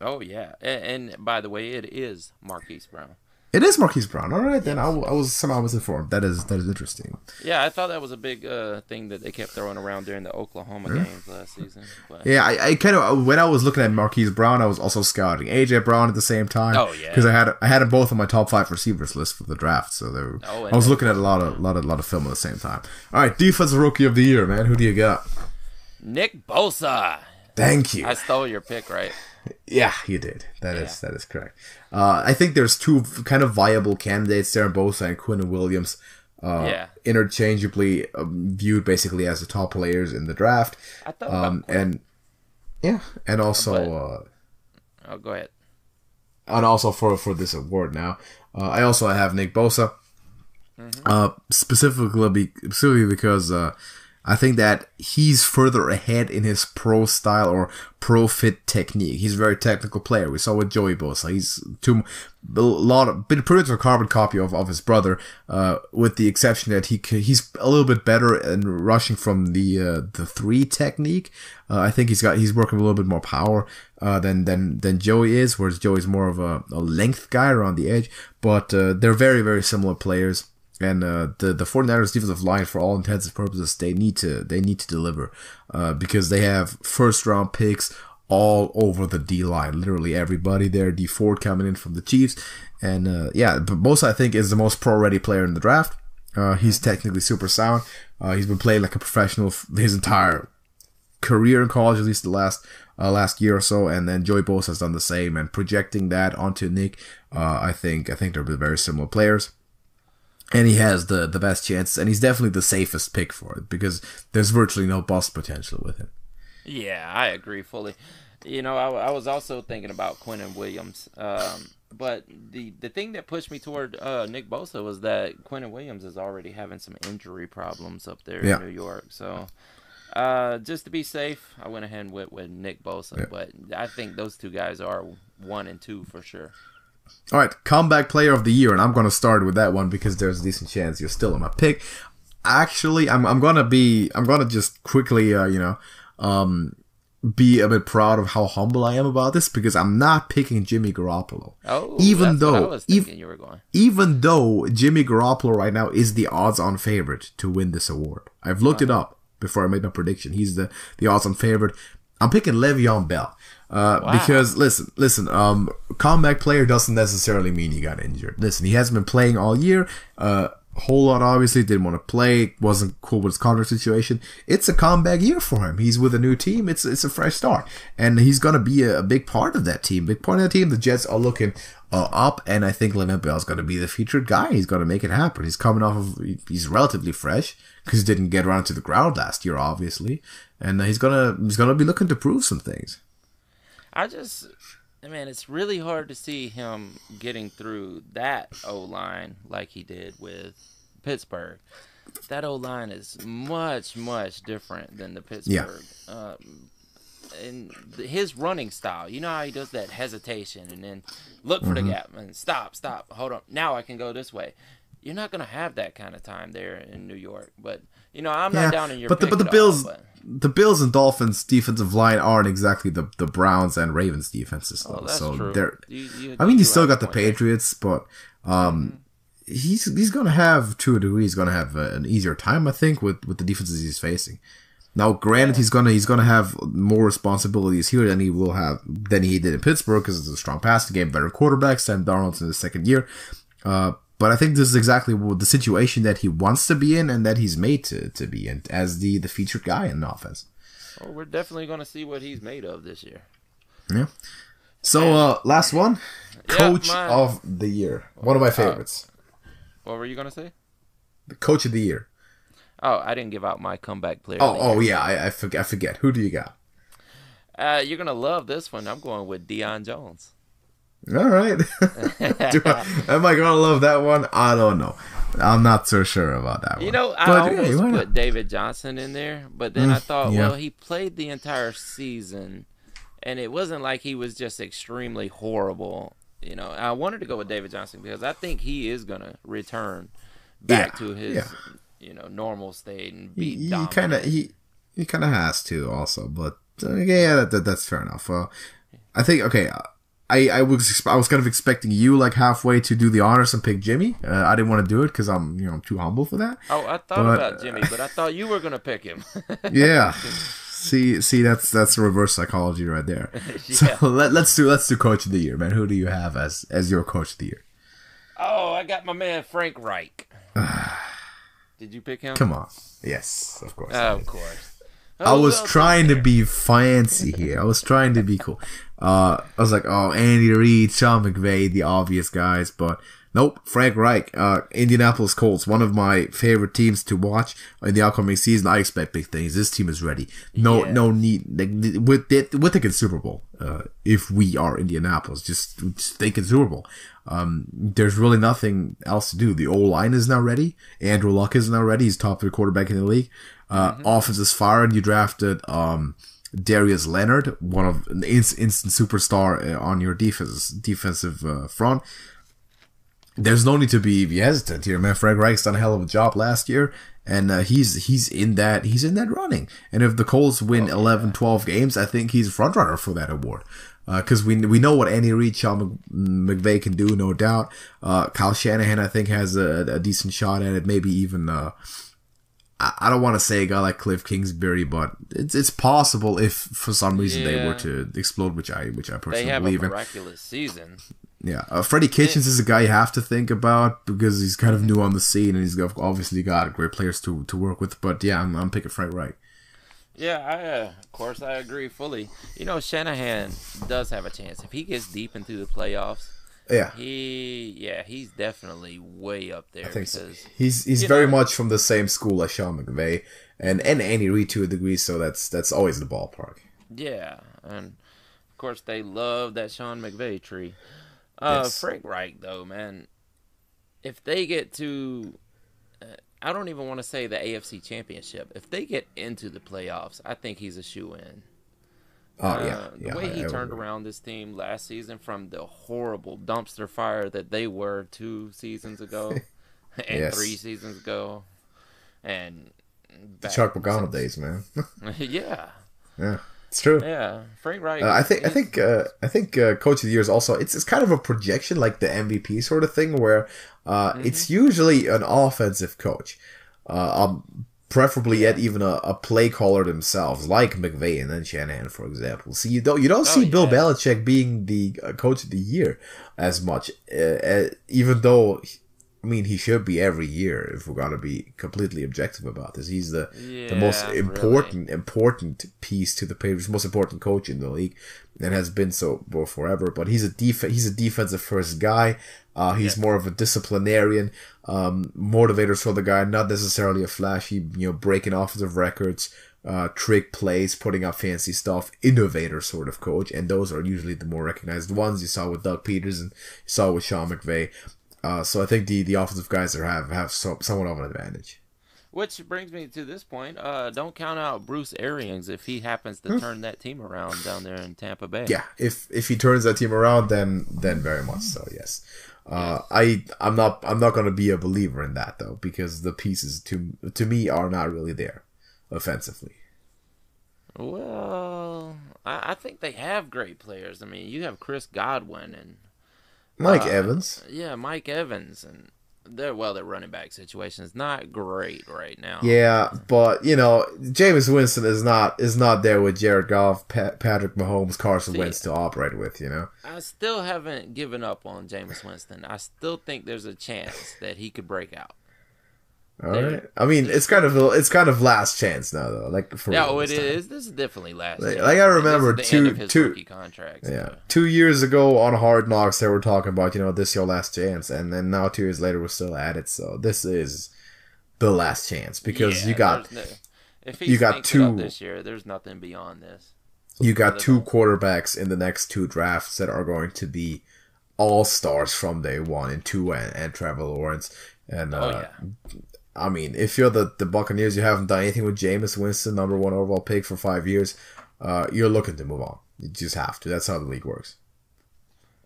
Speaker 2: Oh yeah, and by the way, it is Marquise Brown.
Speaker 1: It is Marquise Brown. All right, then I was somehow misinformed. That is interesting.
Speaker 2: Yeah, I thought that was a big thing that they kept throwing around during the Oklahoma games last season. But.
Speaker 1: Yeah, I kind of when I was looking at Marquise Brown, I was also scouting AJ Brown at the same time.
Speaker 2: Oh yeah,
Speaker 1: because I had them both on my top 5 receivers list for the draft. So I was looking at a lot of film at the same time. All right, defensive rookie of the year, man. Who do you got?
Speaker 2: Nick Bosa.
Speaker 1: Thank you.
Speaker 2: I stole your pick, right?
Speaker 1: Yeah, you did. That is correct. I think there's two kind of viable candidates there, Bosa and Quinn Williams. Interchangeably viewed basically as the top players in the draft.
Speaker 2: I thought
Speaker 1: and also
Speaker 2: go ahead.
Speaker 1: And also for this award now, I also have Nick Bosa. Specifically because I think that he's further ahead in his pro style or pro fit technique. He's a very technical player. We saw with Joey Bosa. He's been pretty much a carbon copy of his brother, with the exception that he's a little bit better in rushing from the 3 technique. I think he's working with a little bit more power than Joey is, whereas Joey's more of a length guy around the edge. But they're very, very similar players. And the 49ers defensive line, for all intents and purposes, they need to deliver, because they have first round picks all over the D line. Literally everybody there. D Ford coming in from the Chiefs, and but Bosa, I think, is the most pro ready player in the draft. He's technically super sound. He's been playing like a professional his entire career in college, at least the last year or so. And then Joey Bosa has done the same. And projecting that onto Nick, I think they're very similar players. And he has the best chances, and he's definitely the safest pick for it because there's virtually no bust potential with him.
Speaker 2: Yeah, I agree fully. You know, I was also thinking about Quinnen Williams, but the thing that pushed me toward Nick Bosa was that Quinnen Williams is already having some injury problems up there in New York. So Just to be safe, I went ahead and went with Nick Bosa,
Speaker 1: Yeah.
Speaker 2: but I think those two guys are 1 and 2 for sure.
Speaker 1: All right, comeback player of the year, and I'm going to start with that one because there's a decent chance you're still on my pick. Actually, I'm gonna just quickly, be a bit proud of how humble I am about this because I'm not picking Jimmy Garoppolo.
Speaker 2: Oh,
Speaker 1: even
Speaker 2: that's
Speaker 1: though
Speaker 2: what I was thinking you were going.
Speaker 1: Even though Jimmy Garoppolo right now is the odds-on favorite to win this award. I've looked it up before I made my prediction. He's the odds-on favorite. I'm picking Le'Veon Bell. Because listen, comeback player doesn't necessarily mean he got injured. Listen, he hasn't been playing all year. Whole lot obviously didn't want to play, wasn't cool with his contract situation. It's a comeback year for him. He's with a new team. It's a fresh start, and he's gonna be a big part of that team. Big part of that team. The Jets are looking up, and I think Le'Veon Bell is gonna be the featured guy. He's gonna make it happen. He's coming off of he's relatively fresh because he didn't get around to the ground last year, obviously, and he's gonna be looking to prove some things.
Speaker 2: It's really hard to see him getting through that O-line like he did with Pittsburgh. That O-line is much, much different than the Pittsburgh. Yeah. And his running style, you know how he does that hesitation and then look for the gap and stop, hold on. Now I can go this way. You're not going to have that kind of time there in New York. But, I'm not down in your pick
Speaker 1: but the Bills... The Bills and Dolphins defensive line aren't exactly the Browns and Ravens defenses.
Speaker 2: Oh, that's
Speaker 1: so
Speaker 2: true.
Speaker 1: You still got the Patriots, but he's going to have, to a degree, he's going to have an easier time, I think, with the defenses he's facing. Now, granted, he's gonna have more responsibilities here than he did in Pittsburgh because it's a strong passing game, better quarterback. Sam Darnold's in his second year. But I think this is exactly the situation that he wants to be in and that he's made to be in as the featured guy in the offense.
Speaker 2: Well, we're definitely going to see what he's made of this year.
Speaker 1: Yeah. So, last one. Coach of the year. One of my favorites.
Speaker 2: What were you going to say?
Speaker 1: The Coach of the year.
Speaker 2: Oh, I didn't give out my comeback player.
Speaker 1: I forget. Who do you got?
Speaker 2: You're going to love this one. I'm going with Deion Jones.
Speaker 1: All right. Am I gonna love that one? I don't know. I'm not so sure about that one.
Speaker 2: I almost put David Johnson in there, but then I thought, well, he played the entire season, and it wasn't like he was just extremely horrible. I wanted to go with David Johnson because I think he is gonna return back to his, normal state and be dominant.
Speaker 1: He kind of has to also, but that's fair enough. I think I was kind of expecting you like halfway to do the honors and pick Jimmy. I didn't want to do it because I'm too humble for that.
Speaker 2: Oh, I thought about Jimmy, but I thought you were gonna pick him.
Speaker 1: Yeah. See, that's reverse psychology right there. Yeah. So let's do Coach of the Year, man. Who do you have as your Coach of the Year?
Speaker 2: Oh, I got my man Frank Reich. Did you pick him?
Speaker 1: Come on. Yes, of course.
Speaker 2: Of course.
Speaker 1: I was trying to be fancy here. I was trying to be cool. I was like, Andy Reid, Sean McVay, the obvious guys, but nope. Frank Reich, Indianapolis Colts, one of my favorite teams to watch in the upcoming season. I expect big things. This team is ready. No need. We're thinking Super Bowl. If we are Indianapolis, just thinking Super Bowl. There's really nothing else to do. The O-line is now ready. Andrew Luck is now ready. He's top 3 quarterback in the league. Offense is firing. You drafted Darius Leonard, one of an instant superstar on your defensive front. There's no need to be hesitant here, man. Frank Reich's done a hell of a job last year, and he's in that running. And if the Colts win 11, 12 games, I think he's a front runner for that award. Because we know what Andy Reid, Sean McVay can do, no doubt. Kyle Shanahan, I think, has a decent shot at it. Maybe even I don't want to say a guy like Cliff Kingsbury, but it's possible if for some reason they were to explode, which I personally believe in.
Speaker 2: They have a miraculous season.
Speaker 1: Yeah, Freddie Kitchens is a guy you have to think about because he's kind of new on the scene and he's obviously got great players to work with. But yeah, I'm picking Frank Reich.
Speaker 2: Yeah, of course I agree fully. Shanahan does have a chance if he gets deep into the playoffs.
Speaker 1: Yeah,
Speaker 2: he's definitely way up there.
Speaker 1: I think so. He's very much from the same school as Sean McVay and Andy Reid to a degree, so that's always in the ballpark.
Speaker 2: Yeah, and of course they love that Sean McVay tree.
Speaker 1: Yes.
Speaker 2: Frank Reich though, man, if they get to I don't even want to say the AFC Championship. If they get into the playoffs, I think he's a shoo-in. The way he turned around this team last season from the horrible dumpster fire that they were 2 seasons ago and 3 seasons ago, and
Speaker 1: the Chuck Pagano days, man.
Speaker 2: Yeah,
Speaker 1: it's true.
Speaker 2: Yeah, Frank Reich.
Speaker 1: I think Coach of the Year is also it's kind of a projection, like the MVP sort of thing, where it's usually an offensive coach. Preferably yet even a play caller themselves, like McVay and then Shanahan, for example. So you don't see Bill Belichick being the coach of the year as much, even though he should be every year if we're gonna be completely objective about this. He's the most important piece to the Patriots, most important coach in the league, and has been so forever. But he's a defensive first guy. He's more of a disciplinarian, motivators for the guy, not necessarily a flashy, breaking offensive records, trick plays, putting up fancy stuff, innovator sort of coach. And those are usually the more recognized ones. You saw with Doug Peters and you saw with Sean McVay. So I think the offensive guys have somewhat of an advantage.
Speaker 2: Which brings me to this point. Don't count out Bruce Arians if he happens to turn that team around down there in Tampa Bay.
Speaker 1: Yeah, if he turns that team around, then very much so. Yes. I'm not going to be a believer in that though, because the pieces to me are not really there offensively.
Speaker 2: Well, I think they have great players. I mean, you have Chris Godwin and
Speaker 1: Mike Evans.
Speaker 2: Yeah, Mike Evans, and their running back situation is not great right now.
Speaker 1: Yeah, but Jameis Winston is not there with Jared Goff, Patrick Mahomes, Carson Wentz to operate with.
Speaker 2: I still haven't given up on Jameis Winston. I still think there's a chance that he could break out.
Speaker 1: All right. I mean, it's kind of last chance now, though. Like for
Speaker 2: it is. This is definitely last chance.
Speaker 1: Like I remember
Speaker 2: two rookie contracts.
Speaker 1: Yeah, 2 years ago on Hard Knocks, they were talking about this is your last chance, and then now 2 years later we're still at it. So this is the last chance because you got two
Speaker 2: this year. There's nothing beyond this.
Speaker 1: You got 2 quarterbacks in the next 2 drafts that are going to be all stars from day one in Tua and Trevor Lawrence. And I mean, if you're the Buccaneers, you haven't done anything with Jameis Winston, number 1 overall pick for 5 years, you're looking to move on. You just have to. That's how the league works.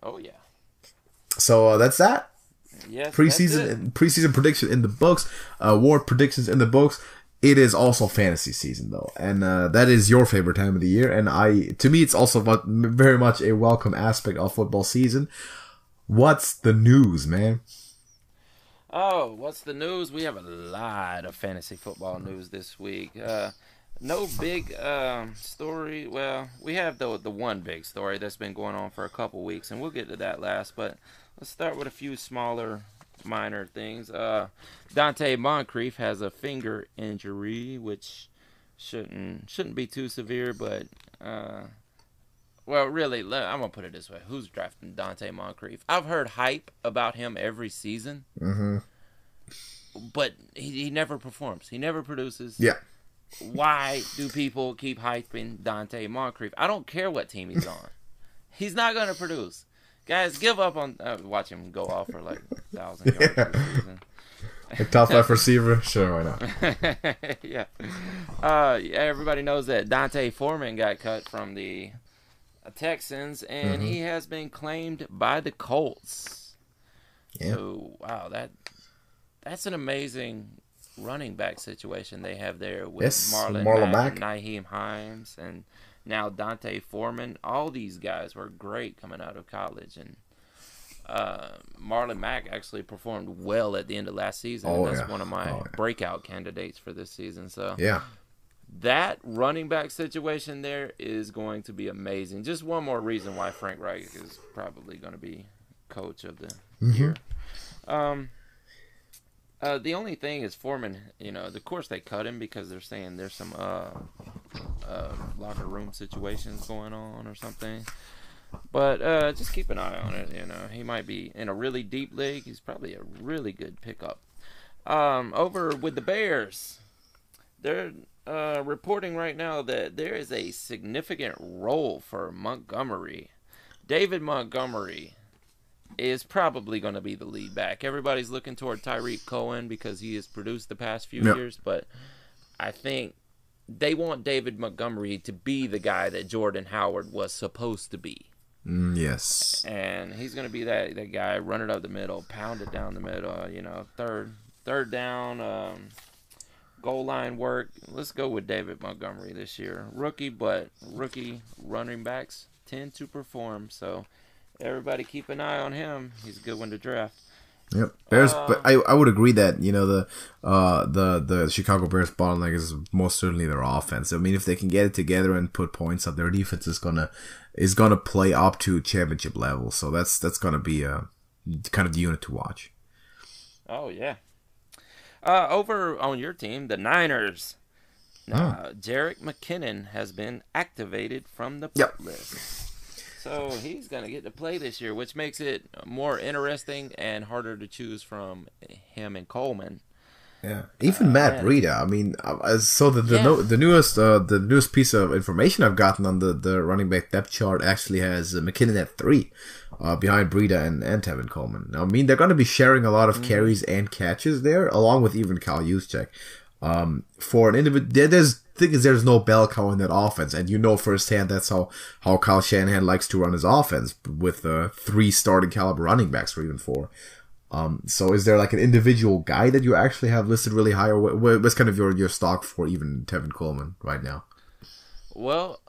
Speaker 2: Oh, yeah.
Speaker 1: So that's that.
Speaker 2: Yes,
Speaker 1: preseason prediction in the books. Award predictions in the books. It is also fantasy season, though. And that is your favorite time of the year. And to me, it's also very much a welcome aspect of football season. What's the news, man?
Speaker 2: Oh, what's the news? We have a lot of fantasy football news this week. No big story. Well, we have the one big story that's been going on for a couple weeks, and we'll get to that last. But let's start with a few smaller, minor things. Dante Moncrief has a finger injury, which shouldn't be too severe, but well, really, I'm gonna put it this way: who's drafting Dante Moncrief? I've heard hype about him every season, but he never performs. He never produces.
Speaker 1: Yeah.
Speaker 2: Why do people keep hyping Dante Moncrief? I don't care what team he's on. He's not gonna produce. Guys, give up on watch him go off for like 1,000 yards this season.
Speaker 1: A top 5 receiver, sure, why not?
Speaker 2: Yeah. Everybody knows that Dante Foreman got cut from the Texans, and he has been claimed by the Colts. Yeah. So, wow, that's an amazing running back situation they have there with Marlon Mack, Nyheim Hines, and now Dante Foreman. All these guys were great coming out of college, and Marlon Mack actually performed well at the end of last season. And that's one of my breakout candidates for this season. So that running back situation there is going to be amazing. Just one more reason why Frank Reich is probably going to be coach of the year. The only thing is Foreman, of course they cut him because they're saying there's some locker room situations going on or something. But just keep an eye on it. He might be in a really deep league. He's probably a really good pickup. Over with the Bears, they're reporting right now that there is a significant role for Montgomery. David Montgomery is probably going to be the lead back. Everybody's looking toward Tyreek Cohen because he has produced the past few years, but I think they want David Montgomery to be the guy that Jordan Howard was supposed to be.
Speaker 1: Yes.
Speaker 2: And he's going to be that guy, run it up the middle, pound it down the middle, third down, goal line work. Let's go with David Montgomery this year. Rookie running backs tend to perform, so everybody keep an eye on him. He's a good one to draft.
Speaker 1: Yep. But I would agree that the Chicago Bears bottleneck is most certainly their offense. I mean, if they can get it together and put points up, their defense is gonna play up to championship level. So that's gonna be kind of the unit to watch.
Speaker 2: Oh yeah. Over on your team, the Niners. Jerick McKinnon has been activated from the PUP list. So he's going to get to play this year, which makes it more interesting and harder to choose from him and Coleman.
Speaker 1: Yeah, even Matt Breida. I mean, so the newest piece of information I've gotten on the running back depth chart actually has McKinnon at 3, behind Breida and Tevin Coleman. Now, I mean, they're going to be sharing a lot of carries and catches there, along with even Kyle Juszczyk. For an individual, there's no bell cow in that offense, and you know firsthand that's how Kyle Shanahan likes to run his offense with 3 starting caliber running backs, or even 4. So is there like an individual guy that you actually have listed really high, or what's kind of your stock for even Tevin Coleman right now?
Speaker 2: Well,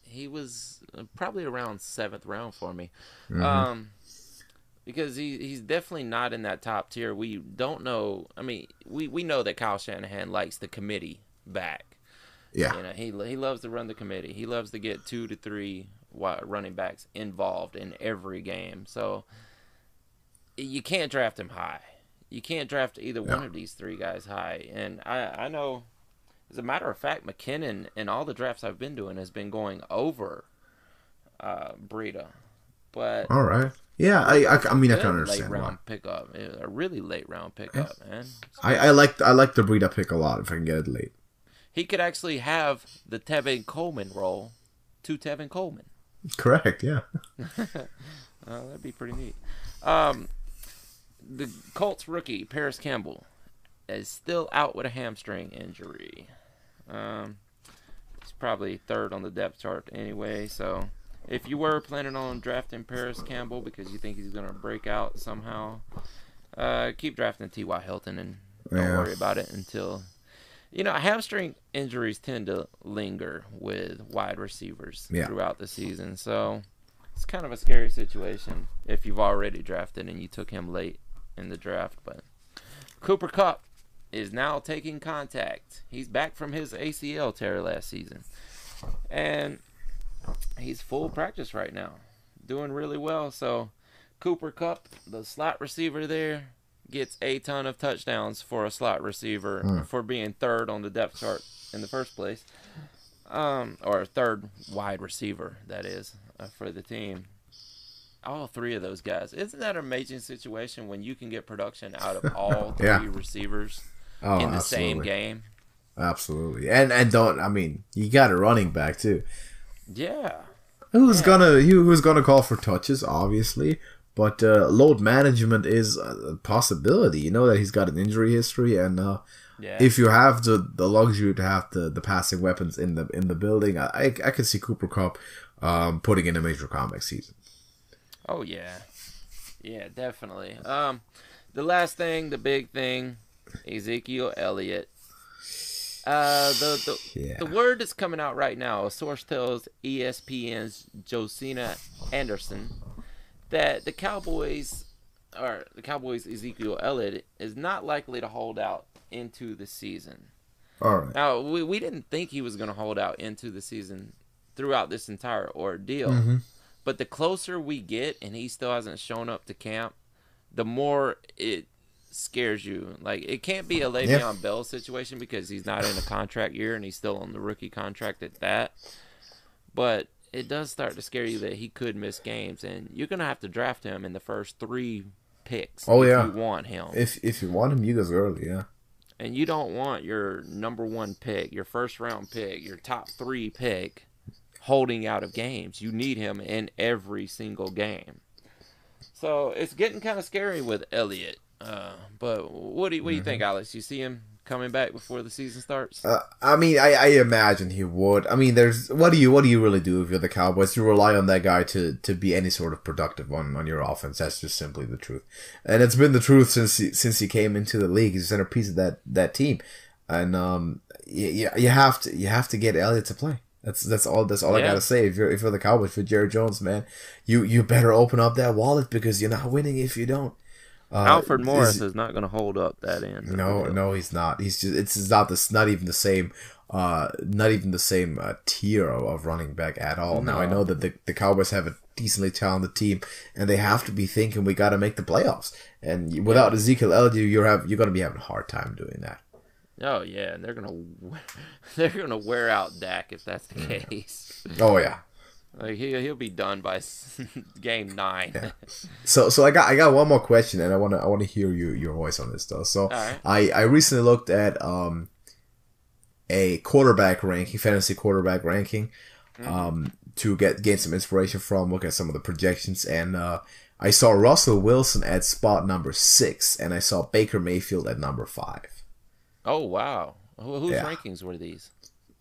Speaker 2: he was probably around 7th round for me. Because he's definitely not in that top tier. We don't know. I mean, we know that Kyle Shanahan likes the committee back.
Speaker 1: Yeah.
Speaker 2: He loves to run the committee. He loves to get 2 to 3 running backs involved in every game. So you can't draft him high. You can't draft either one of these 3 guys high. And I know, as a matter of fact, McKinnon in all the drafts I've been doing has been going over Breida. But
Speaker 1: all right. Yeah, I mean, I can understand.
Speaker 2: Late round pickup, a really late round pickup, man.
Speaker 1: I like the Breida pick a lot if I can get it late.
Speaker 2: He could actually have the Tevin Coleman role to Tevin Coleman.
Speaker 1: Correct. Yeah.
Speaker 2: That'd be pretty neat. The Colts rookie Paris Campbell is still out with a hamstring injury. He's probably 3rd on the depth chart anyway, so. If you were planning on drafting Paris Campbell because you think he's going to break out somehow, keep drafting T.Y. Hilton and don't worry about it until... hamstring injuries tend to linger with wide receivers throughout the season. So it's kind of a scary situation if you've already drafted and you took him late in the draft. But Cooper Kupp is now taking contact. He's back from his ACL tear last season. And... he's full practice right now, doing really well. So Cooper Kupp, the slot receiver there, gets a ton of touchdowns for a slot receiver for being 3rd on the depth chart in the first place, or 3rd wide receiver, that is, for the team. All 3 of those guys. Isn't that an amazing situation when you can get production out of all 3 receivers in the same game?
Speaker 1: Absolutely. And you got a running back too.
Speaker 2: Yeah.
Speaker 1: Who's gonna call for touches, obviously, but load management is a possibility. You know that he's got an injury history, and if you have the luxury to have the passing weapons in the building, I can see Cooper Kupp putting in a major comeback season.
Speaker 2: Oh yeah, definitely. The last thing, the big thing, Ezekiel Elliott. The word that's coming out right now, a source tells ESPN's Josina Anderson that the Cowboys Ezekiel Elliott is not likely to hold out into the season.
Speaker 1: All right.
Speaker 2: Now, we didn't think he was going to hold out into the season throughout this entire ordeal. But the closer we get and he still hasn't shown up to camp, the more it scares you. Like, it can't be a Le'Veon Bell situation because he's not in a contract year and he's still on the rookie contract at that. But it does start to scare you that he could miss games, and you're going to have to draft him in the first 3 picks if you want him.
Speaker 1: If you want him, you go early,
Speaker 2: And you don't want your number 1 pick, your first round pick, your top 3 pick holding out of games. You need him in every single game. So it's getting kind of scary with Elliott. But what do you think, Alex? You see him coming back before the season starts?
Speaker 1: I mean, I imagine he would. I mean, there's what do you really do if you're the Cowboys? You rely on that guy to be any sort of productive on your offense. That's just simply the truth, and it's been the truth since he came into the league. He's a centerpiece of that team, and you have to get Elliott to play. That's all I gotta say. If you're the Cowboys, for Jerry Jones, man, you better open up that wallet because you're not winning if you don't.
Speaker 2: Alfred Morris is not going to hold up that end.
Speaker 1: No, he's not. He's just not even the same. Not even the same tier of running back at all. No. Now I know that the Cowboys have a decently talented team, and they have to be thinking we got to make the playoffs. And without Ezekiel Elliott, you're going to be having a hard time doing that.
Speaker 2: Oh yeah, and they're gonna wear out Dak if that's the case.
Speaker 1: Oh yeah.
Speaker 2: Like he'll be done by game 9.
Speaker 1: Yeah. So I got one more question, and I want to hear your voice on this though. So right. I recently looked at a quarterback ranking, fantasy quarterback ranking, to gain some inspiration from. Look at some of the projections, and I saw Russell Wilson at spot number 6, and I saw Baker Mayfield at number 5.
Speaker 2: Oh wow! Whose rankings were these?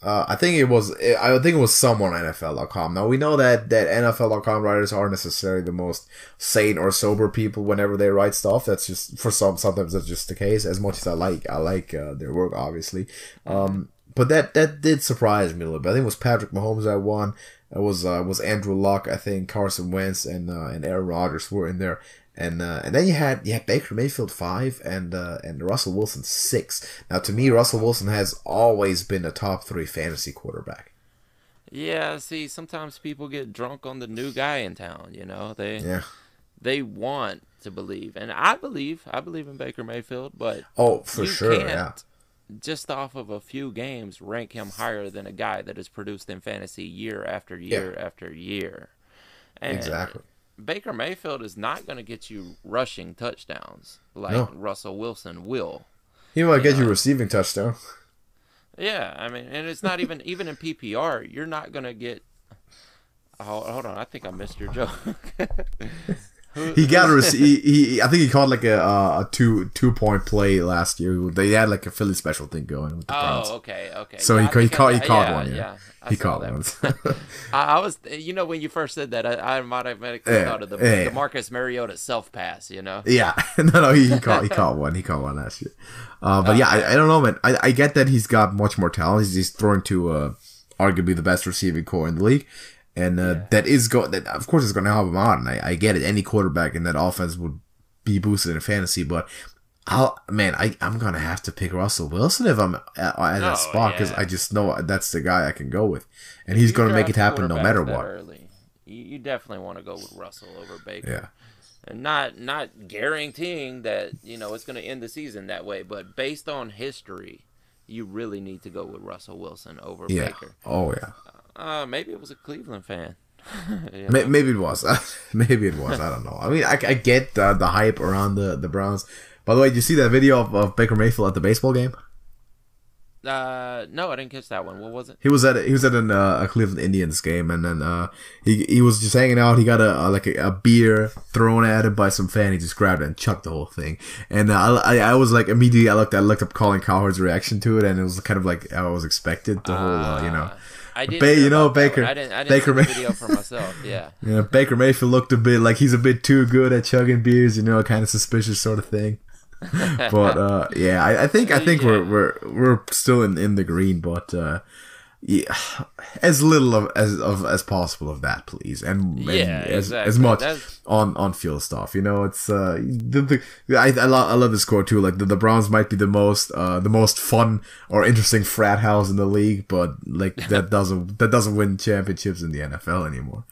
Speaker 1: I think it was someone on NFL.com. Now we know that NFL.com writers aren't necessarily the most sane or sober people whenever they write stuff. That's just sometimes that's just the case. As much as I like their work, obviously. But that did surprise me a little bit. I think it was Patrick Mahomes at 1. It was Andrew Luck. I think Carson Wentz and Aaron Rodgers were in there. And then you had Baker Mayfield 5 and Russell Wilson 6. Now to me, Russell Wilson has always been a top 3 fantasy quarterback.
Speaker 2: Yeah, see, sometimes people get drunk on the new guy in town. You know, they want to believe, and I believe in Baker Mayfield, but
Speaker 1: for sure,
Speaker 2: can't, just off of a few games, rank him higher than a guy that has produced in fantasy year after year after year. And
Speaker 1: exactly.
Speaker 2: Baker Mayfield is not going to get you rushing touchdowns like Russell Wilson will.
Speaker 1: He might get you receiving touchdown.
Speaker 2: Yeah, I mean, and it's not even in PPR. You're not going to get. Hold on, I think I missed your joke.
Speaker 1: He got a I think he caught like a 2-point play last year. They had like a Philly special thing going with the Browns.
Speaker 2: Oh, okay.
Speaker 1: So he caught one. Yeah. He caught one.
Speaker 2: I was, when you first said that, I automatically thought of the Marcus Mariota self pass.
Speaker 1: Yeah, no, he caught one. He caught one last year. But I don't know, man. I get that he's got much more talent. He's throwing to arguably the best receiving core in the league. And that of course is going to help him out, and I get it. Any quarterback in that offense would be boosted in fantasy, but I'm gonna have to pick Russell Wilson if I'm at that spot because I just know that's the guy I can go with, and he's going to make it happen no matter what.
Speaker 2: Early. You definitely want to go with Russell over Baker.
Speaker 1: Yeah.
Speaker 2: And not guaranteeing that it's going to end the season that way, but based on history, you really need to go with Russell Wilson over Baker.
Speaker 1: Oh yeah.
Speaker 2: Maybe it was a Cleveland fan.
Speaker 1: Maybe it was. Maybe it was. I don't know. I mean, I get the hype around the Browns. By the way, did you see that video of Baker Mayfield at the baseball game?
Speaker 2: No, I didn't catch that one. What was it?
Speaker 1: He was at a Cleveland Indians game, and then he was just hanging out. He got a beer thrown at him by some fan. He just grabbed it and chucked the whole thing. And I was like immediately I looked up Colin Cowherd's reaction to it, and it was kind of like how I was expected. The whole
Speaker 2: I didn't
Speaker 1: Baker.
Speaker 2: I didn't see the video for myself. Yeah.
Speaker 1: Baker Mayfield looked a bit like he's a bit too good at chugging beers. Kind of suspicious sort of thing. But I think we're still in the green, but as little as possible of that, please, and as much on field stuff. It's I love the score too. Like the Browns might be the most fun or interesting frat house in the league, but like that doesn't win championships in the NFL anymore.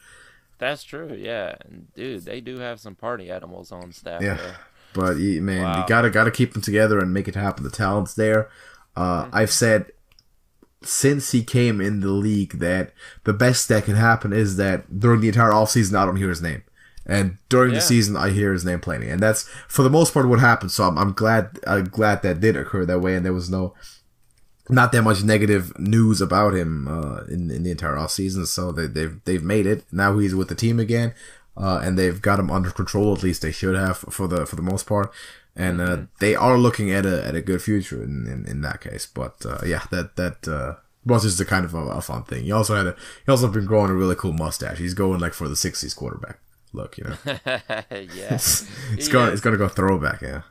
Speaker 2: That's true. Yeah, and dude, they do have some party animals on staff.
Speaker 1: Yeah. There. But man, you gotta keep them together and make it happen. The talent's there. I've said since he came in the league that the best that can happen is that during the entire offseason I don't hear his name, and during the season I hear his name plenty, and that's for the most part what happened. So I'm glad that did occur that way, and there was no not that much negative news about him in the entire off season. So they've made it. Now he's with the team again, and they've got him under control. At least they should have for the most part. And they are looking at a good future in that case. But that was just a kind of a fun thing. He also been growing a really cool mustache. He's going like for the '60s quarterback look, you know.
Speaker 2: Yeah,
Speaker 1: it's gonna go throwback, yeah.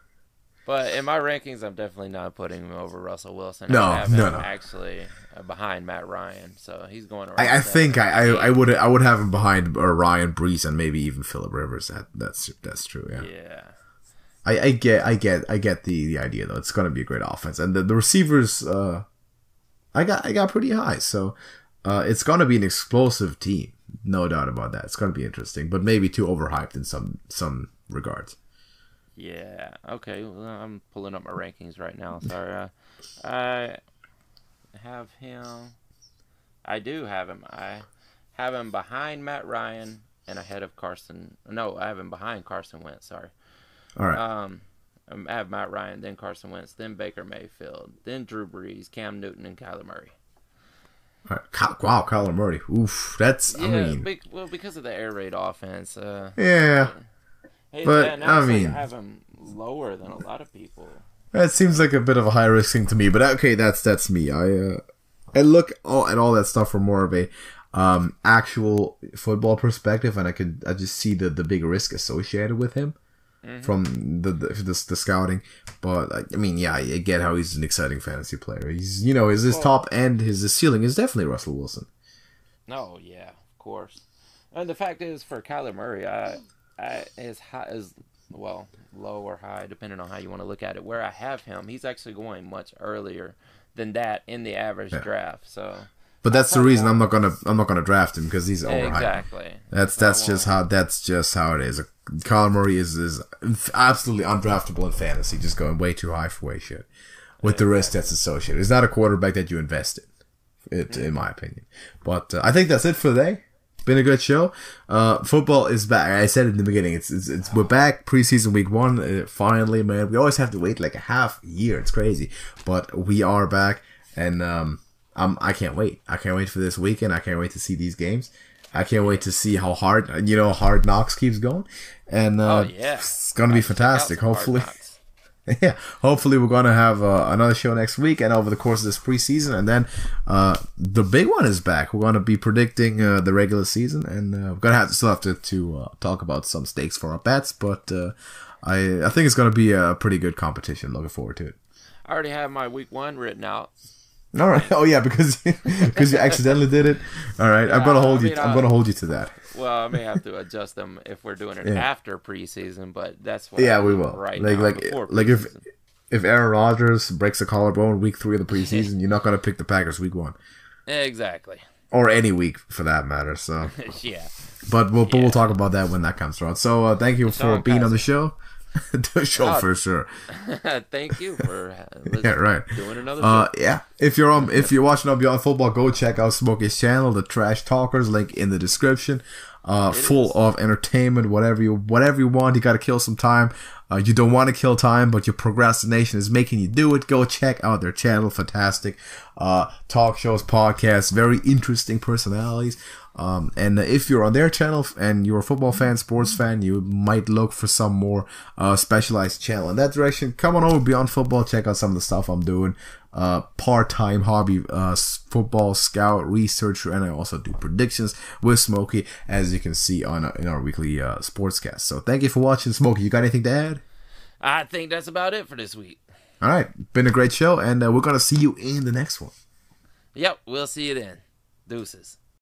Speaker 2: But in my rankings, I'm definitely not putting him over Russell Wilson.
Speaker 1: No,
Speaker 2: I have him
Speaker 1: no.
Speaker 2: Actually, behind Matt Ryan, so he's going around.
Speaker 1: I think I would have him behind Ryan, Brees, and maybe even Phillip Rivers. That's true. Yeah.
Speaker 2: Yeah.
Speaker 1: I get the idea though. It's gonna be a great offense, and the receivers I got pretty high, so it's gonna be an explosive team, no doubt about that. It's gonna be interesting, but maybe too overhyped in some regards.
Speaker 2: Yeah. Okay. Well, I'm pulling up my rankings right now. Sorry. I have him. I do have him. I have him behind Matt Ryan and ahead of Carson. No, I have him behind Carson Wentz. Sorry.
Speaker 1: All right.
Speaker 2: I have Matt Ryan, then Carson Wentz, then Baker Mayfield, then Drew Brees, Cam Newton, and Kyler Murray.
Speaker 1: All right. Wow, Kyler Murray. Oof. That's
Speaker 2: because of the air raid offense.
Speaker 1: Yeah.
Speaker 2: Hey,
Speaker 1: but I mean,
Speaker 2: I have him lower than a lot of people.
Speaker 1: That seems like a bit of a high risk thing to me, but okay, that's me. I look at all that stuff from more of a actual football perspective, and I just see the big risk associated with him from the scouting. But I mean, yeah, I get how he's an exciting fantasy player. He's his top end, his ceiling is definitely Russell Wilson.
Speaker 2: No, yeah, of course. And the fact is, for Kyler Murray, as high as low or high, depending on how you want to look at it. Where I have him, he's actually going much earlier than that in the average draft. So,
Speaker 1: but that's the reason I'm not gonna draft him, because he's overhyped.
Speaker 2: Exactly.
Speaker 1: That's just how it is. Kyler Murray is absolutely undraftable in fantasy, just going way too high for way shit, with the risk that's associated. He's not a quarterback that you invest in my opinion. But I think that's it for today. Been a good show. Football is back. I said it in the beginning. We're back. Preseason week 1. Finally, man. We always have to wait like a half year. It's crazy, but we are back, and I can't wait. I can't wait for this weekend. I can't wait to see these games. I can't wait to see how Hard Knocks keeps going, and it's gonna be fantastic. Hopefully. Yeah, hopefully we're going to have another show next week and over the course of this preseason. And then the big one is back. We're going to be predicting the regular season, and we're going to still have to talk about some stakes for our bets. But I think it's going to be a pretty good competition. Looking forward to it.
Speaker 2: I already have my week 1 written out.
Speaker 1: All right. Oh yeah, because you accidentally did it. All right. Yeah, I'm going to hold you to that.
Speaker 2: Well, I may have to adjust them if we're doing it after preseason, but that's what
Speaker 1: we will.
Speaker 2: Right
Speaker 1: like if Aaron Rodgers breaks a collarbone week 3 of the preseason, you're not going to pick the Packers week 1.
Speaker 2: Exactly.
Speaker 1: Or any week for that matter. So
Speaker 2: yeah.
Speaker 1: But we'll talk about that when that comes around. So thank you for being on the show. The show for sure.
Speaker 2: Thank you for doing another show.
Speaker 1: Yeah. If you're watching on Beyond Football, go check out Smokey's channel, The Trash Talkers, link in the description. Full of entertainment, whatever you want. You gotta kill some time. You don't want to kill time, but your procrastination is making you do it. Go check out their channel. Fantastic talk shows, podcasts, very interesting personalities. And if you're on their channel and you're a football fan, sports fan, you might look for some more specialized channel in that direction. Come on over Beyond Football, check out some of the stuff I'm doing. Part-time hobby football scout researcher, and I also do predictions with Smokey, as you can see in our weekly sportscast. So thank you for watching. Smokey, you got anything to add?
Speaker 2: I think that's about it for this week.
Speaker 1: All right, been a great show, and we're gonna see you in the next one.
Speaker 2: Yep, we'll see you then. Deuces.